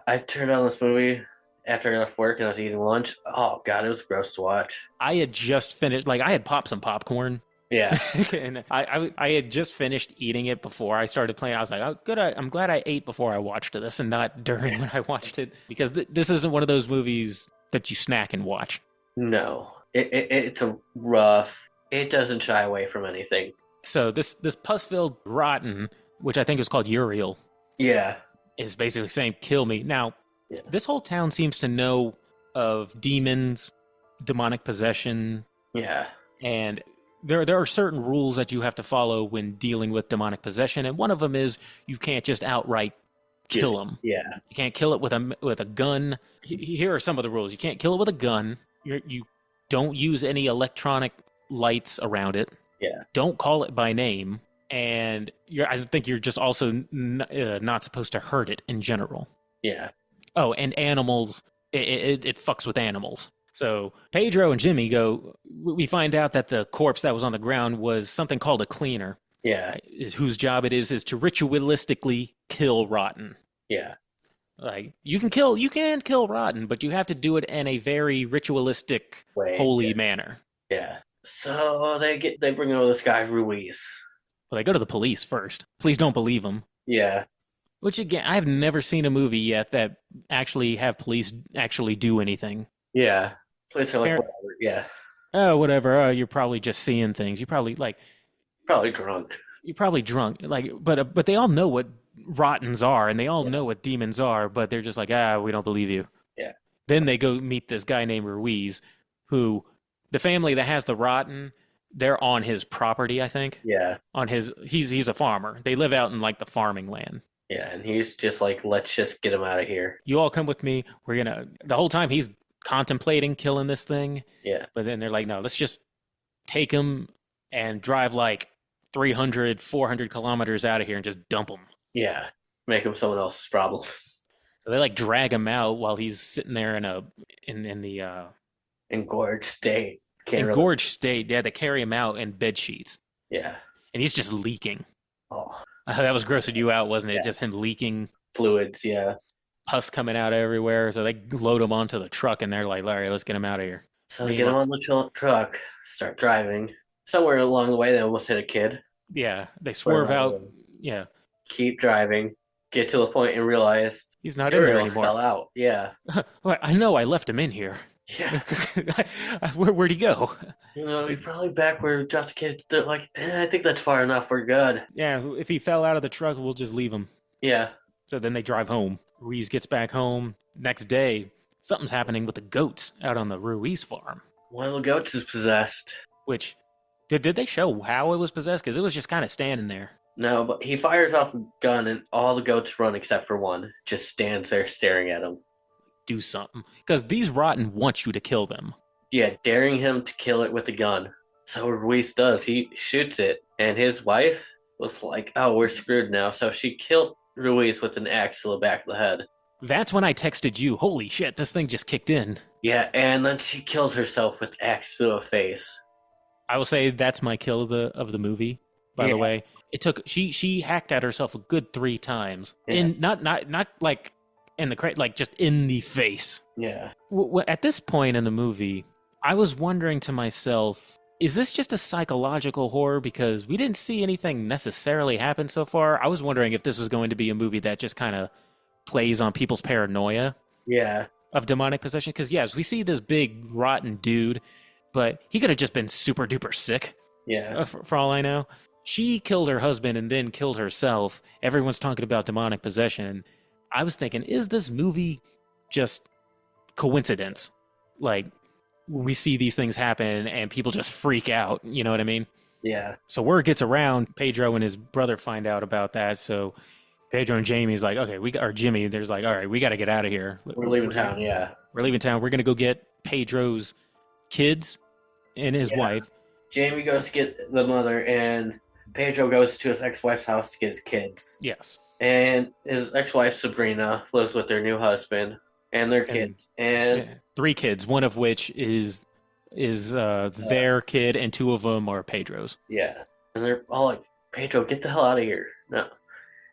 I turned on this movie after I left work and I was eating lunch. Oh god, it was gross to watch. I had just finished. I had popped some popcorn. Yeah. And I had just finished eating it before I started playing. I was like, oh, good. I'm glad I ate before I watched this and not during when I watched it, because this isn't one of those movies that you snack and watch. No, it's a rough. It doesn't shy away from anything. So this pus-filled rotten, which I think is called Uriel, yeah, is basically saying, kill me. Now, yeah. This whole town seems to know of demons, demonic possession. Yeah. And there are certain rules that you have to follow when dealing with demonic possession, and one of them is you can't just outright kill them. Yeah. You can't kill it with a gun. Here are some of the rules. You can't kill it with a gun. You don't use any electronic lights around it. Yeah. Don't call it by name. And I think you're just also not supposed to hurt it in general. Yeah. Oh, and animals, it fucks with animals. So Pedro and Jimmy we find out that the corpse that was on the ground was something called a cleaner. Yeah. Whose job it is to ritualistically kill rotten. Yeah. Like you can kill rotten, but you have to do it in a very ritualistic, holy manner. Yeah. So they bring over this guy Ruiz. Well, they go to the police first. Please don't believe them. Yeah. Which again, I have never seen a movie yet that actually have police actually do anything. Yeah. Police are like, whatever. Yeah. Oh, whatever. Oh, you're probably just seeing things. You're probably drunk. You're probably drunk. But they all know what rottens are, and they all know what demons are, but they're just like, we don't believe you. Yeah. Then they go meet this guy named Ruiz, who the family that has the rotten, they're on his property, I think. Yeah. He's a farmer. They live out in the farming land. Yeah, and he's just like, let's just get him out of here. You all come with me. The whole time he's contemplating killing this thing. Yeah. But then they're like, no, let's just take him and drive 300, 400 kilometers out of here and just dump him. Yeah. Make him someone else's problem. So they drag him out while he's sitting there in the engorged state. State. Yeah, they carry him out in bed sheets. Yeah. And he's just leaking. Oh. That was grossing you out, wasn't it? Yeah. Just him leaking. Fluids, yeah. Pus coming out everywhere. So they load him onto the truck and they're like, all right, let's get him out of here. So they get him on the truck, start driving. Somewhere along the way, they almost hit a kid. Yeah. They swerve out. Yeah. Keep driving. Get to the point and realize he's not in there anymore. Fell out. Yeah. Well, I know I left him in here. Yeah. Where'd he go? He's probably back where we dropped the kid. They're like, I think that's far enough. We're good. Yeah, if he fell out of the truck, we'll just leave him. Yeah. So then they drive home. Ruiz gets back home. Next day, something's happening with the goats out on the Ruiz farm. One of the goats is possessed. Which, did they show how it was possessed? Because it was just kind of standing there. No, but he fires off a gun and all the goats run except for one. Just stands there staring at him. Do something. Because these rotten want you to kill them. Yeah, daring him to kill it with a gun. So Ruiz does. He shoots it. And his wife was like, oh, we're screwed now. So she killed Ruiz with an axe to the back of the head. That's when I texted you, holy shit, this thing just kicked in. Yeah, and then she kills herself with axe to the face. I will say that's my kill of the movie, by the way. It took she hacked at herself a good 3 times. In not like in the like just in the face. Yeah. At this point in the movie, I was wondering to myself, is this just a psychological horror? Because we didn't see anything necessarily happen so far. I was wondering if this was going to be a movie that just kind of plays on people's paranoia. Yeah. Of demonic possession. Because yes, we see this big rotten dude, but he could have just been super duper sick. Yeah. For all I know. She killed her husband and then killed herself. Everyone's talking about demonic possession. I was thinking, is this movie just coincidence? Like, we see these things happen and people just freak out. You know what I mean? Yeah. So word gets around. Pedro and his brother find out about that. So Pedro and Jamie's like, okay, or Jimmy, there's like, all right, we got to get out of here. We're leaving town, yeah. We're leaving town. We're going to go get Pedro's kids and his wife. Jamie goes to get the mother, and Pedro goes to his ex-wife's house to get his kids. Yes. And his ex-wife, Sabrina, lives with their new husband and their kids. And 3 kids, one of which is their kid, and 2 of them are Pedro's. Yeah. And they're all like, Pedro, get the hell out of here. No.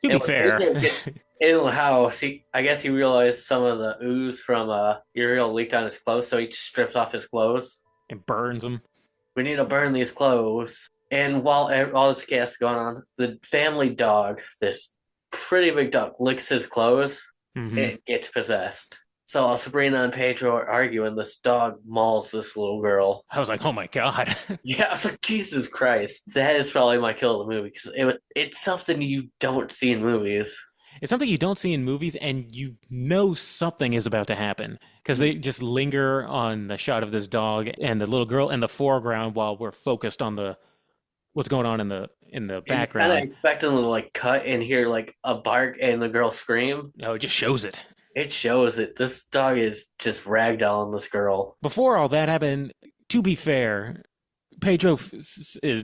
To be fair. Pedro gets in the house, I guess he realized some of the ooze from Uriel leaked on his clothes, so he strips off his clothes. And burns them. We need to burn these clothes. And while all this chaos is going on, the family dog, this pretty big dog, licks his clothes and gets possessed. So while Sabrina and Pedro are arguing, this dog mauls this little girl. I was like, oh my God. Yeah, I was like, Jesus Christ. That is probably my kill of the movie, because it's something you don't see in movies. It's something you don't see in movies, and you know something is about to happen because they just linger on the shot of this dog and the little girl in the foreground while we're focused on what's going on in the background. Kind of expecting them to like cut and hear like a bark and the girl scream. No, it just shows it. It shows it. This dog is just ragdolling this girl. Before all that happened, to be fair, Pedro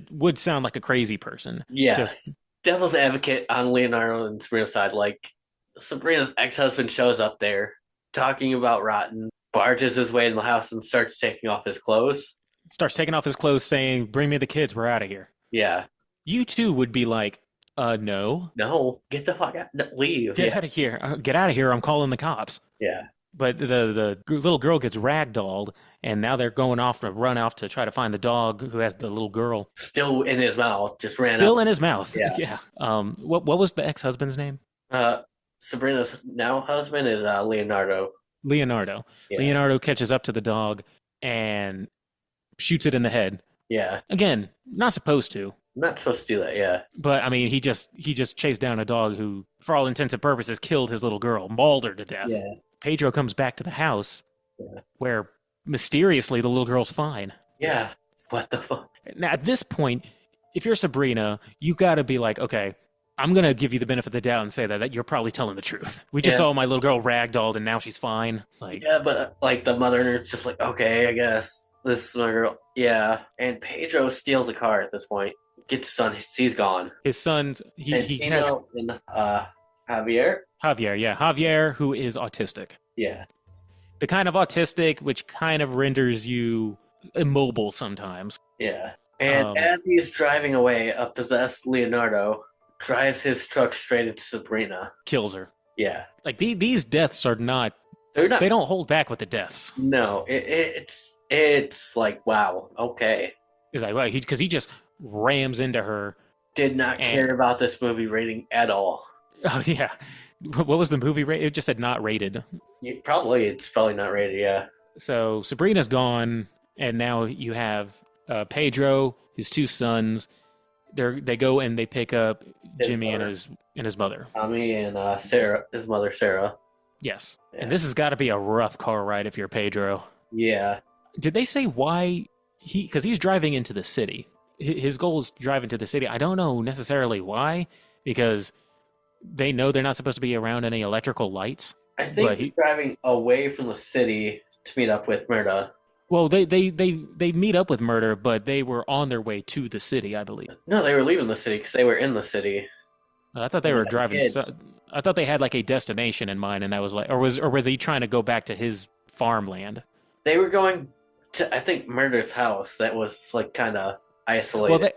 would sound like a crazy person. Yes. Devil's advocate on Leonardo and Sabrina's side. Like, Sabrina's ex-husband shows up there talking about Rotten, barges his way in the house and starts taking off his clothes. Starts taking off his clothes saying, bring me the kids, we're out of here. Yeah. You too would be like, no. No, get the fuck out. No, leave. Get out of here. Get out of here. I'm calling the cops. Yeah. But the little girl gets ragdolled, and now they're going off to run off to try to find the dog who has the little girl. Still in his mouth. Just ran Still up. in his mouth. Yeah. What was the ex-husband's name? Sabrina's now husband is Leonardo. Leonardo. Yeah. Leonardo catches up to the dog and shoots it in the head. Yeah. Again, not supposed to. Not supposed to do that, yeah. But I mean, he just chased down a dog who, for all intents and purposes, killed his little girl, mauled her to death. Yeah. Pedro comes back to the house where mysteriously the little girl's fine. Yeah. What the fuck? Now, at this point, if you're Sabrina, you got to be like, okay, I'm going to give you the benefit of the doubt and say that you're probably telling the truth. We just saw my little girl ragdolled and now she's fine. Like, yeah, but like the mother is just like, okay, I guess this is my girl. Yeah. And Pedro steals the car at this point. Gets his son. He's gone. His son's, he has... And, Javier? Javier, who is autistic. Yeah. The kind of autistic which kind of renders you immobile sometimes. Yeah. And as he's driving away, a possessed Leonardo drives his truck straight into Sabrina. Kills her. Yeah. Like, these deaths are not... They're not... They don't hold back with the deaths. No. It's like, wow, okay. It's like, well, because he just rams into her. Did not care about this movie rating at all. Oh, yeah. What was the movie rating? It just said not rated. It's probably not rated, yeah. So Sabrina's gone, and now you have Pedro, his 2 sons. They go and they pick up Jimmy and his mother. Tommy and Sarah, his mother Sarah. Yes. Yeah. And this has got to be a rough car ride if you're Pedro. Yeah. Did they say why because he's driving into the city. his goal is driving to the city. I don't know necessarily why, because they know they're not supposed to be around any electrical lights. I think But he's driving away from the city to meet up with Murda. Well, they meet up with Murder, but they were on their way to the city, I believe. No, they were leaving the city because they were in the city. I thought they were The driving. kids. I thought they had like a destination in mind, and that was like, or was he trying to go back to his farmland? They were going to, I think, Murder's house that was like kind of isolated.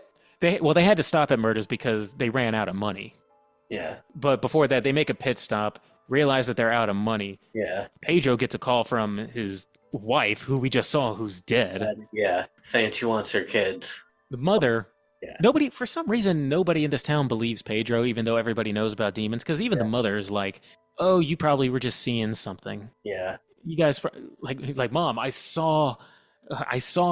Well, they had to stop at Murder's because they ran out of money. Yeah, But before that, they make a pit stop, realize that they're out of money. yeah, Pedro gets a call from his wife, who we just saw, who's dead. yeah. Saying she wants her kids. The mother. Yeah. Nobody, for some reason, nobody in this town believes Pedro, even though everybody knows about demons. Because even the mother is like, "Oh, you probably were just seeing something. Yeah, You guys, like, Mom, I saw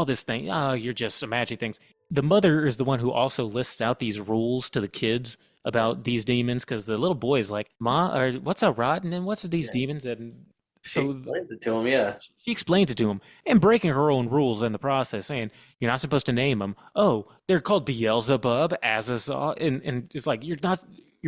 this thing. Oh, you're just imagining things." The mother is the one who also lists out these rules to the kids about these demons, because the little boy is like, "Ma, or what's a rotten and what's these demons?" And she so explains it to him. Yeah, she explains it to him, and breaking her own rules in the process, saying you're not supposed to name them. Oh, they're called Beelzebub, Azazel, and it's like you're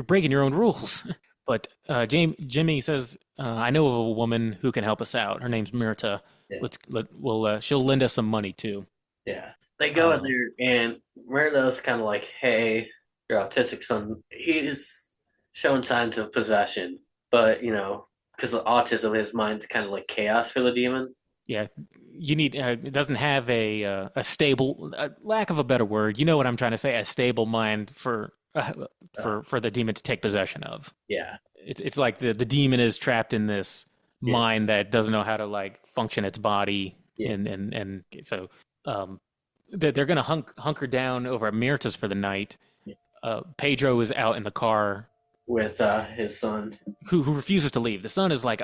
breaking your own rules. But Jimmy says, "I know of a woman who can help us out. Her name's Myrta. Yeah. She'll lend us some money too." yeah. They go in there, and Murda's kind of like, "Hey, your autistic son, he's showing signs of possession, but because of autism, his mind's kind of like chaos for the demon." Yeah, you need. It doesn't have a stable, lack of a better word. You know what I'm trying to say? A stable mind for the demon to take possession of. Yeah, It's like the demon is trapped in this mind that doesn't know how to like function its body, and so they're gonna hunker down over at Mirta's for the night. Pedro is out in the car with his son, who refuses to leave. The son is like,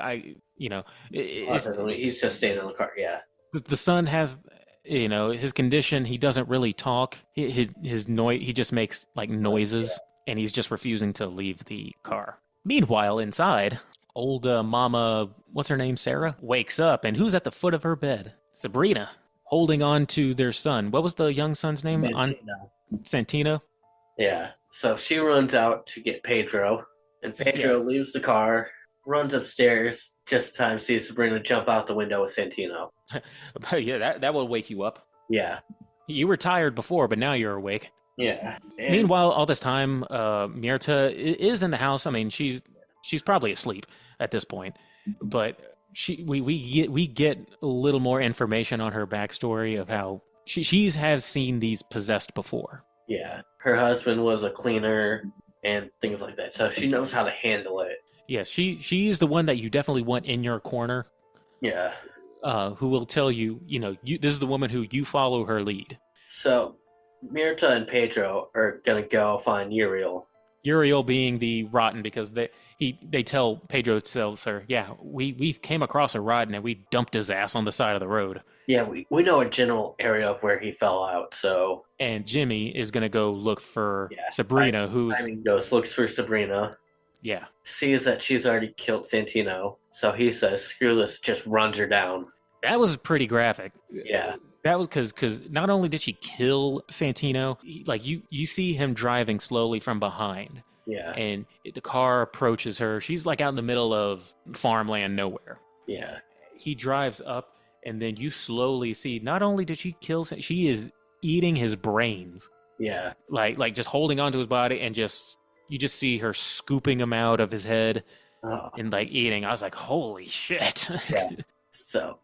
he's just staying in the car. Yeah, the son has, his condition. He doesn't really talk. His noise. He just makes like noises, and he's just refusing to leave the car. Meanwhile, inside, old Mama, what's her name, Sarah, wakes up, and who's at the foot of her bed? Sabrina, holding on to their son. What was the young son's name? Santino. Yeah. So she runs out to get Pedro, and Pedro leaves the car, runs upstairs, just in time to see Sabrina jump out the window with Santino. Yeah, that will wake you up. Yeah. You were tired before, but now you're awake. Yeah. Meanwhile, all this time, Myrta is in the house. I mean, she's probably asleep at this point, but we get a little more information on her backstory of how she has seen these possessed before. Yeah, her husband was a cleaner and things like that, so she knows how to handle it. Yeah, she's the one that you definitely want in your corner. Yeah. Who will tell you, this is the woman who you follow her lead. So, Myrta and Pedro are gonna go find Uriel. Uriel being the rotten, because Pedro tells her, yeah, we came across a rotten and we dumped his ass on the side of the road. Yeah, we know a general area of where he fell out, so... And Jimmy is going to go look for Sabrina, looks for Sabrina. Yeah. Sees that she's already killed Santino, so he says, screw this, just runs her down. That was pretty graphic. Yeah. That was because not only did she kill Santino, you see him driving slowly from behind. Yeah. And the car approaches her. She's like out in the middle of farmland nowhere. Yeah. He drives up. And then you slowly see, not only did she kill, she is eating his brains. Yeah. Like just holding onto his body, and you just see her scooping him out of his head and like eating. I was like, holy shit. Yeah. So,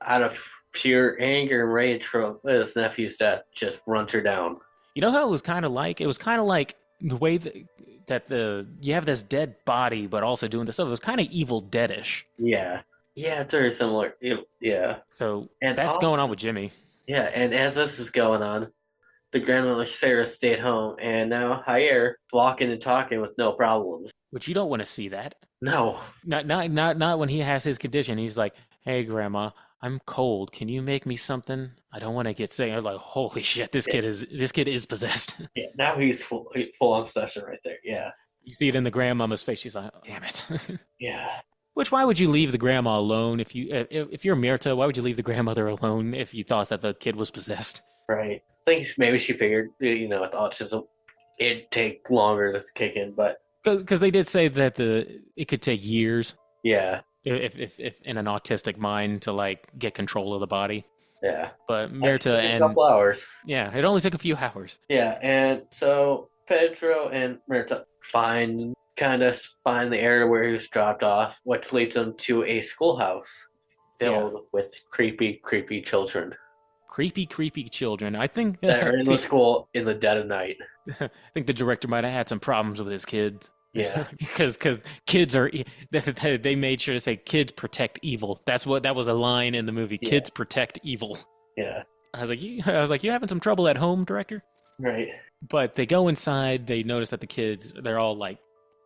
out of pure anger and rage for his nephew's death, just runs her down. You know how it was kind of like? It was kind of like the way that you have this dead body, but also doing this stuff. It was kind of Evil Dead-ish. Yeah. Yeah, it's very similar. Yeah. So that's going on with Jimmy. Yeah, and as this is going on, the grandmother Sarah stayed home, and now Jair walking and talking with no problems. Which you don't want to see that. No. Not when he has his condition. He's like, "Hey, Grandma, I'm cold. Can you make me something? I don't want to get sick." I was like, "Holy shit, this kid is possessed." Yeah, now he's full on possession right there. Yeah. You see it in the grandmama's face. She's like, oh, "Damn it." Yeah. Which, why would you leave the grandma alone if you're Myrta? Why would you leave the grandmother alone if you thought that the kid was possessed? Right. I think maybe she figured, with autism, it'd take longer to kick in, but Because they did say that it could take years yeah, if in an autistic mind to like get control of the body. yeah. But It Mirta took a and couple hours. yeah, it only took a few hours. Yeah, and so Pedro and Mirta find the area where he was dropped off, which leads them to a schoolhouse filled with creepy, creepy children Creepy, creepy children. I think that are in the school in the dead of night. I think the director might have had some problems with his kids. Yeah. because kids are they made sure to say kids protect evil. That was a line in the movie. Yeah. Kids protect evil. Yeah. I was like, you having some trouble at home, director? Right. But they go inside. They notice that the kids, they're all like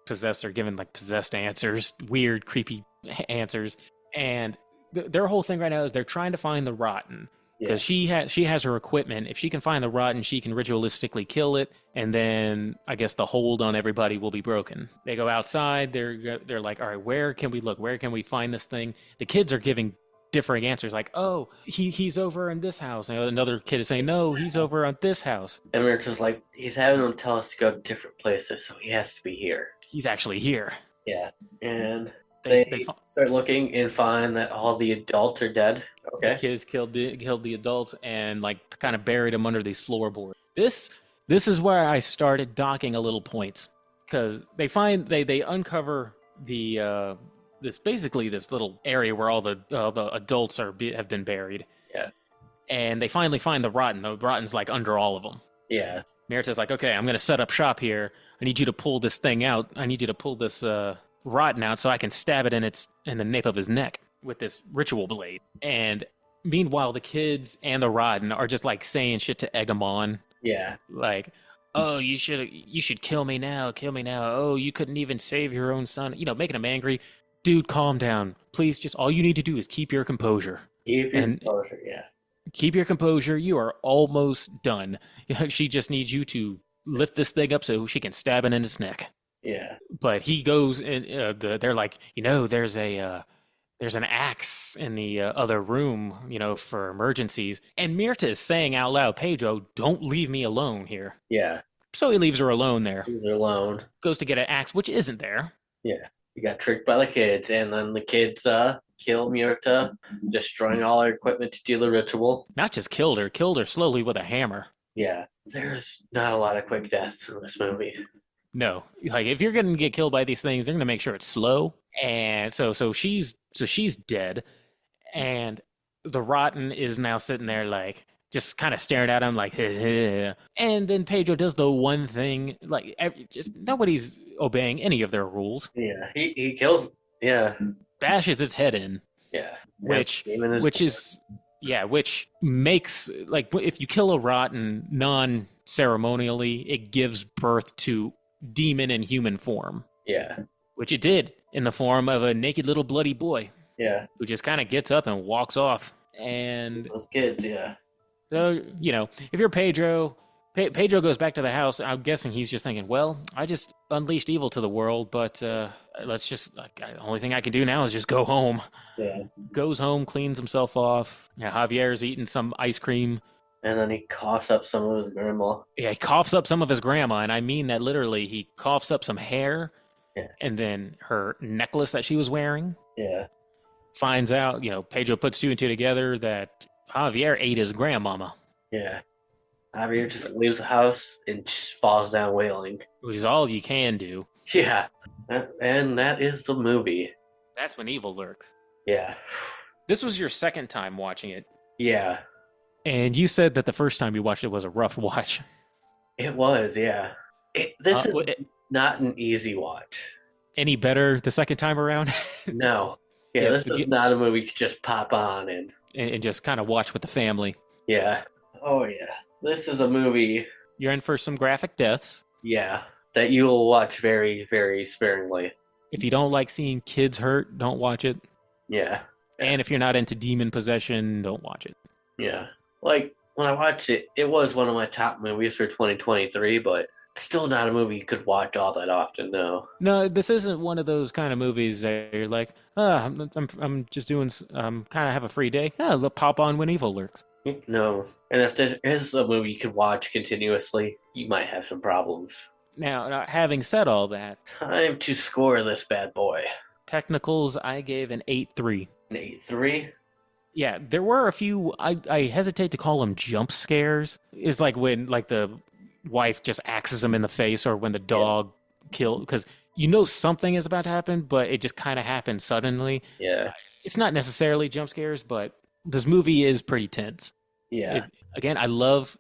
possessed. They're given like possessed answers, weird, creepy answers, and their whole thing right now is they're trying to find the rotten. Because she has her equipment. If she can find the rotten, she can ritualistically kill it, and then I guess the hold on everybody will be broken. They go outside. They're like, all right, where can we look? Where can we find this thing? The kids are giving differing answers, like, oh, he's over in this house. And another kid is saying, no, he's over on this house. And we're just like, he's having them tell us to go to different places, so he has to be here. He's actually here. Yeah, and they start looking and find that all the adults are dead. Okay. The kids killed the adults and like kind of buried them under these floorboards. This is where I started docking a little points, because they uncover the this little area where all the adults have been buried. Yeah. And they finally find the rotten. The rotten's like under all of them. Yeah. Mirta's like, okay, I'm going to set up shop here. I need you to pull this thing out. I need you to pull this rotten out so I can stab it in the nape of his neck with this ritual blade. And meanwhile, the kids and the rotten are just like saying shit to egg him on. Yeah. Like, oh, you should kill me now. Oh, you couldn't even save your own son. Making him angry. Dude, calm down. Please, just all you need to do is keep your composure. Keep your composure, yeah. Keep your composure. You are almost done. She just needs you to lift this thing up so she can stab it in his neck. Yeah. But he goes and they're like, there's an axe in the other room, for emergencies. And Mirta is saying out loud, Pedro, don't leave me alone here. Yeah. So he leaves her alone there. Leaves her alone. Goes to get an axe, which isn't there. Yeah. He got tricked by the kids, and then the kids killed Mirta, destroying all her equipment to do the ritual. Not just killed her slowly with a hammer. Yeah. There's not a lot of quick deaths in this movie. No. Like, if you're going to get killed by these things, they're going to make sure it's slow. And so she's dead, and the rotten is now sitting there like just kind of staring at him like, and then Pedro does the one thing, like, just nobody's obeying any of their rules. Yeah, he kills. Yeah, bashes its head in. Yeah, which makes, like, if you kill a rotten non-ceremonially, it gives birth to demon in human form. Yeah, which it did in the form of a naked little bloody boy. Yeah, who just kind of gets up and walks off. And those kids, yeah. So, if you're Pedro, Pedro goes back to the house. I'm guessing he's just thinking, well, I just unleashed evil to the world, but let's just, the only thing I can do now is just go home. Yeah. Goes home, cleans himself off. Yeah, Javier's eating some ice cream. And then he coughs up some of his grandma. Yeah, he coughs up some of his grandma, and I mean that literally. He coughs up some hair, and then her necklace that she was wearing. Yeah. Finds out, Pedro puts two and two together that Javier ate his grandmama. Yeah. Javier just leaves the house and just falls down wailing. Which is all you can do. Yeah. And that is the movie. That's when Evil Lurks. Yeah. This was your second time watching it. Yeah. And you said that the first time you watched it was a rough watch. It was, yeah. This is not an easy watch. Any better the second time around? No. Yeah, yes, this is not a movie you could just pop on and just kind of watch with the family. Yeah. Oh, yeah. This is a movie. You're in for some graphic deaths. Yeah. That you will watch very, very sparingly. If you don't like seeing kids hurt, don't watch it. Yeah. And if you're not into demon possession, don't watch it. Yeah. Like, when I watched it, it was one of my top movies for 2023, but still not a movie you could watch all that often, no. No, this isn't one of those kind of movies that you're like, I'm just doing, kind of have a free day. Yeah, let's pop on when Evil Lurks. No. And if there is a movie you could watch continuously, you might have some problems. Now, having said all that, Time to score this bad boy. technicals, I gave an 8.3. An 8.3? Yeah, there were a few, I hesitate to call them jump scares. Is like when like the wife just axes him in the face, or when the dog kill, because you know something is about to happen, but it just kind of happens suddenly. Yeah. It's not necessarily jump scares, but this movie is pretty tense. Yeah. Again, I love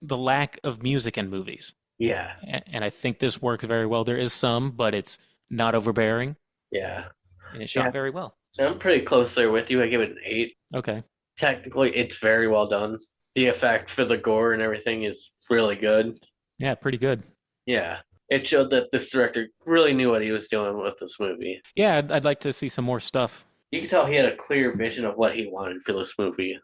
the lack of music in movies. Yeah. And I think this works very well. There is some, but it's not overbearing, Yeah. and it's shot very well. I'm pretty close there with you. I give it an 8. Okay. Technically, it's very well done. The effect for the gore and everything is really good. Yeah, pretty good. Yeah. It showed that this director really knew what he was doing with this movie. Yeah, I'd like to see some more stuff. You could tell he had a clear vision of what he wanted for this movie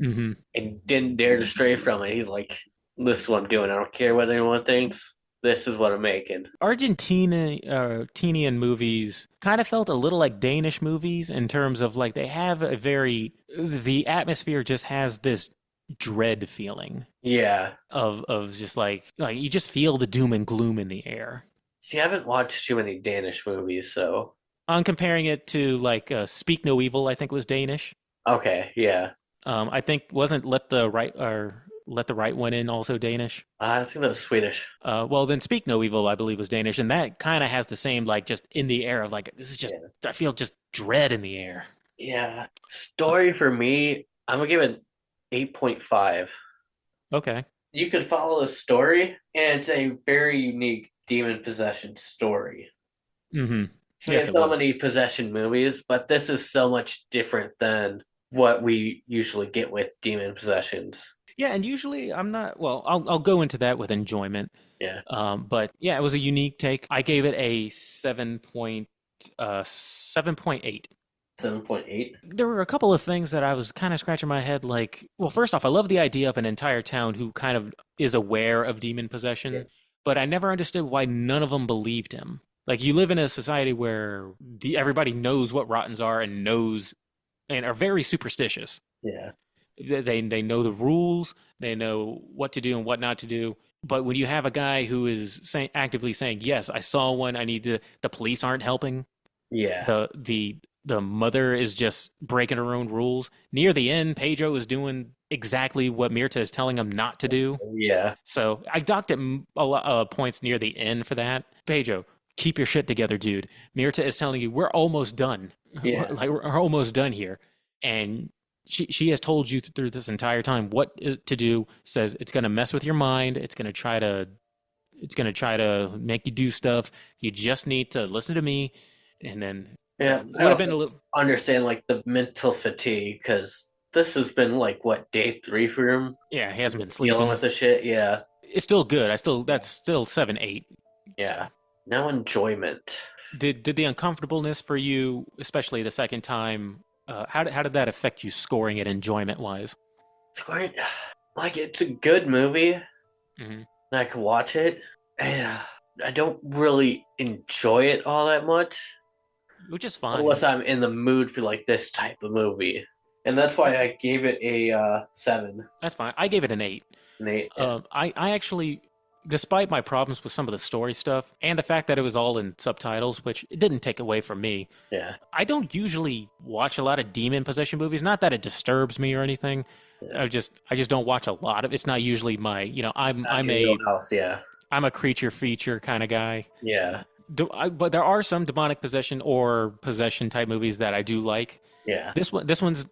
Mm-hmm. and didn't dare to stray from it. He's like, this is what I'm doing. I don't care what anyone thinks. This is what I'm making. Argentinian movies kind of felt a little like Danish movies in terms of like they have the atmosphere just has this dread feeling Yeah. of just like you just feel the doom and gloom in the air. See, I haven't watched too many Danish movies, so. I'm comparing it to like Speak No Evil, I think was Danish. Okay, yeah. I think wasn't Let the Right One In also Danish. I think that was Swedish. Well, then Speak No Evil, I believe, was Danish, and that kind of has the same like just in the air of like this is just I feel just dread in the air. Yeah. Story for me, I'm gonna give it 8.5. Okay. You could follow the story, and it's a very unique demon possession story. Mm-hmm. There's so many possession movies, but this is so much different than what we usually get with demon possessions. Yeah, and usually I'm not. Well, I'll go into that with enjoyment. Yeah. But yeah, it was a unique take. I gave it a 7.8. 7.8. There were a couple of things that I was kind of scratching my head. Like, well, first off, I love the idea of an entire town who kind of is aware of demon possession, but I never understood why none of them believed him. Like, you live in a society where everybody knows what rottens are and knows and are very superstitious. Yeah. They know the rules. They know what to do and what not to do. But when you have a guy who is actively saying, yes, I saw one, I need the police aren't helping. Yeah. The mother is just breaking her own rules. Near the end, Pedro is doing exactly what Mirta is telling him not to do. Yeah. So I docked at a lot of points near the end for that. Pedro, keep your shit together, dude. Mirta is telling you, we're almost done. Yeah. Like, we're almost done here. And she has told you through this entire time what to do. Says it's going to mess with your mind. It's going to try to make you do stuff. You just need to listen to me. And then Yeah, would have been a little. Understand like the mental fatigue because this has been like what day 3 for him. Yeah, he hasn't been sleeping Dealing with the shit. Yeah. It's still good. That's still 7-8. Yeah. Now enjoyment. Did the uncomfortableness for you, especially the second time, how did that affect you scoring it enjoyment wise? Scoring, like it's a good movie. Mm-hmm. And I can watch it. I don't really enjoy it all that much. Which is fine. Unless I'm in the mood for like this type of movie. And that's why I gave it a 7. That's fine. I gave it an 8. An 8. I actually, despite my problems with some of the story stuff and the fact that it was all in subtitles, which it didn't take away from me. Yeah. I don't usually watch a lot of demon possession movies. Not that it disturbs me or anything. Yeah. I just don't watch a lot of. It's not usually my. I'm a creature feature kind of guy. Yeah. But there are some demonic possession or possession type movies that I do like. Yeah. This one's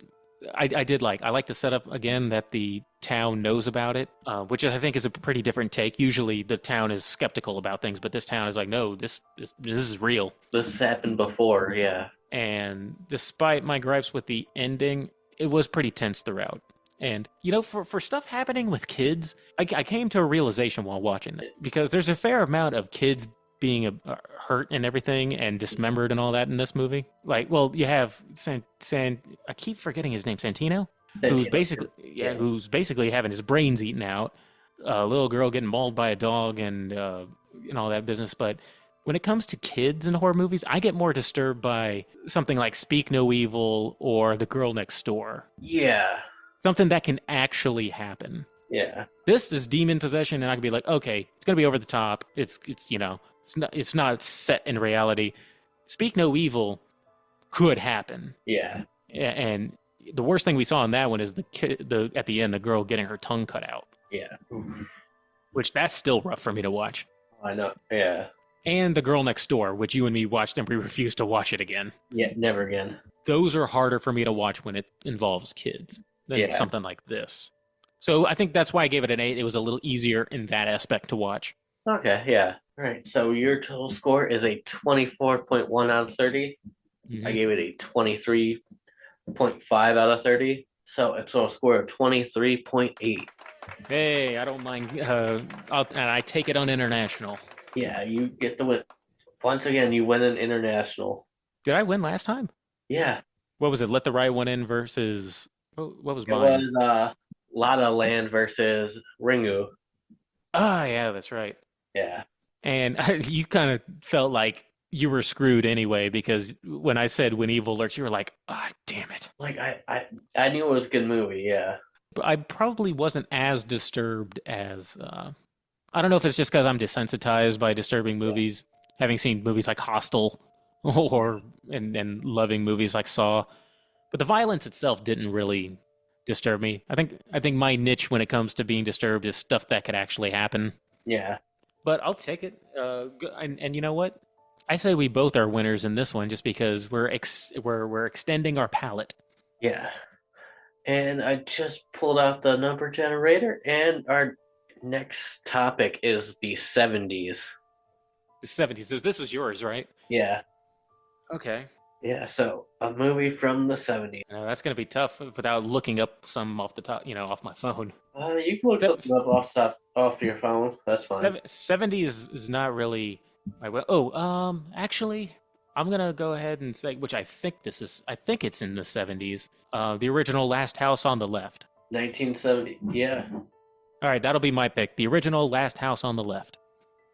I did like. I like the setup again that the town knows about it, which I think is a pretty different take. Usually the town is skeptical about things, but this town is like, no, this is real. This happened before, yeah. And despite my gripes with the ending, it was pretty tense throughout. And, for stuff happening with kids, I came to a realization while watching it. Because there's a fair amount of kids being hurt and everything and dismembered and all that in this movie. Like, well, you have I keep forgetting his name, Santino? Who's basically having his brains eaten out. A little girl getting mauled by a dog and all that business. But when it comes to kids in horror movies, I get more disturbed by something like Speak No Evil or The Girl Next Door. Yeah. Something that can actually happen. Yeah. This is demon possession, and I could be like, okay, it's gonna be over the top. It's it's not set in reality. Speak no evil could happen. Yeah. And the worst thing we saw in that one is the at the end, the girl getting her tongue cut out. Yeah. Which that's still rough for me to watch. I know. Yeah. And The Girl Next Door, which you and me watched and we refused to watch it again. Yeah, never again. Those are harder for me to watch when it involves kids than something like this. So I think that's why I gave it an 8. It was a little easier in that aspect to watch. Okay, yeah. All right, so your total score is a 24.1 out of 30. I gave it a 23.5 out of 30. So it's a score of 23.8. Hey, I don't mind. And I take it on international. Yeah, you get the win. Once again, you win an international. Did I win last time? Yeah. What was it? Let the Right One In versus... What was mine? It was La La Land versus Ringu. Ah, yeah, that's right. Yeah. And you kind of felt like you were screwed anyway, because when I said When Evil Lurks, you were like, ah, damn it. Like, I knew it was a good movie, yeah. But I probably wasn't as disturbed as... I don't know if it's just because I'm desensitized by disturbing movies, having seen movies like Hostel and loving movies like Saw. But the violence itself didn't really disturb me. I think my niche when it comes to being disturbed is stuff that could actually happen. Yeah. But I'll take it. And you know what? I say we both are winners in this one just because we're extending our palette. Yeah. And I just pulled out the number generator, and our next topic is the 70s. The 70s. This was yours, right? Yeah. Okay. Yeah, so a movie from the 70s. That's going to be tough without looking up some off the top, off my phone. You can look something up off your phone. That's fine. 70s is not really my way. Actually, I'm going to go ahead and say, which I think it's in the 70s. The original Last House on the Left. 1970, yeah. All right, that'll be my pick. The original Last House on the Left.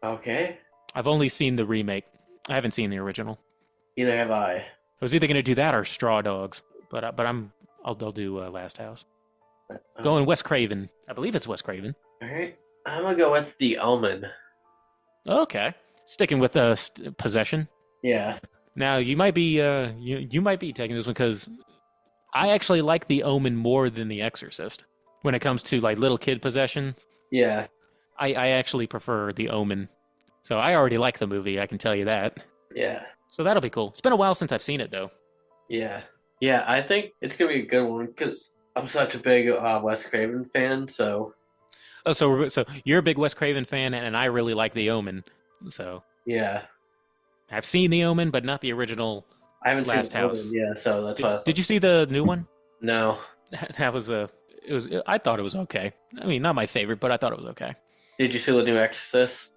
Okay. I've only seen the remake. I haven't seen the original. Either have I. I was either going to do that or Straw Dogs, but I'll do Last House. Going Wes Craven. I believe it's Wes Craven. All right. I'm gonna go with The Omen. Okay, sticking with Possession. Yeah. Now you might be you might be taking this one because I actually like The Omen more than The Exorcist when it comes to like little kid possession. Yeah. I actually prefer The Omen, so I already like the movie. I can tell you that. Yeah. So that'll be cool. It's been a while since I've seen it though. Yeah. Yeah, I think it's gonna be a good one because I'm such a big Wes Craven fan. So. Oh, so you're a big Wes Craven fan, and I really like The Omen. So. Yeah. I've seen The Omen, but not the original. I haven't Last seen House. Omen, yeah, so that's why. Did you see the new one? No. That was I thought it was okay. I mean, not my favorite, but I thought it was okay. Did you see the new Exorcist?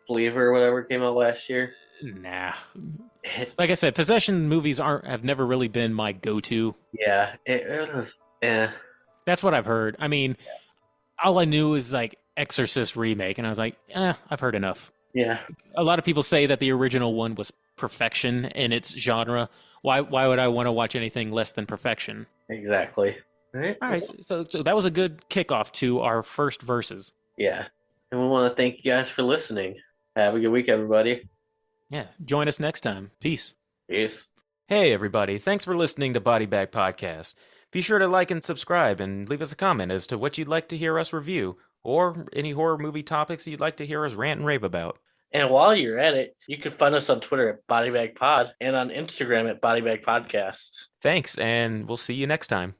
Believer or whatever came out last year? Nah. Like I said, possession movies have never really been my go-to. Yeah, it was. Yeah. That's what I've heard. I mean, all I knew is like Exorcist remake, and I was like, I've heard enough. Yeah. A lot of people say that the original one was perfection in its genre. Why would I want to watch anything less than perfection? Exactly. All right. So that was a good kickoff to our first verses. Yeah. And we want to thank you guys for listening. Have a good week, everybody. Yeah. Join us next time. Peace. Peace. Hey, everybody. Thanks for listening to Bodybag Podcast. Be sure to like and subscribe and leave us a comment as to what you'd like to hear us review or any horror movie topics you'd like to hear us rant and rave about. And while you're at it, you can find us on Twitter at Bodybag Pod and on Instagram at Bodybag Podcast. Thanks, and we'll see you next time.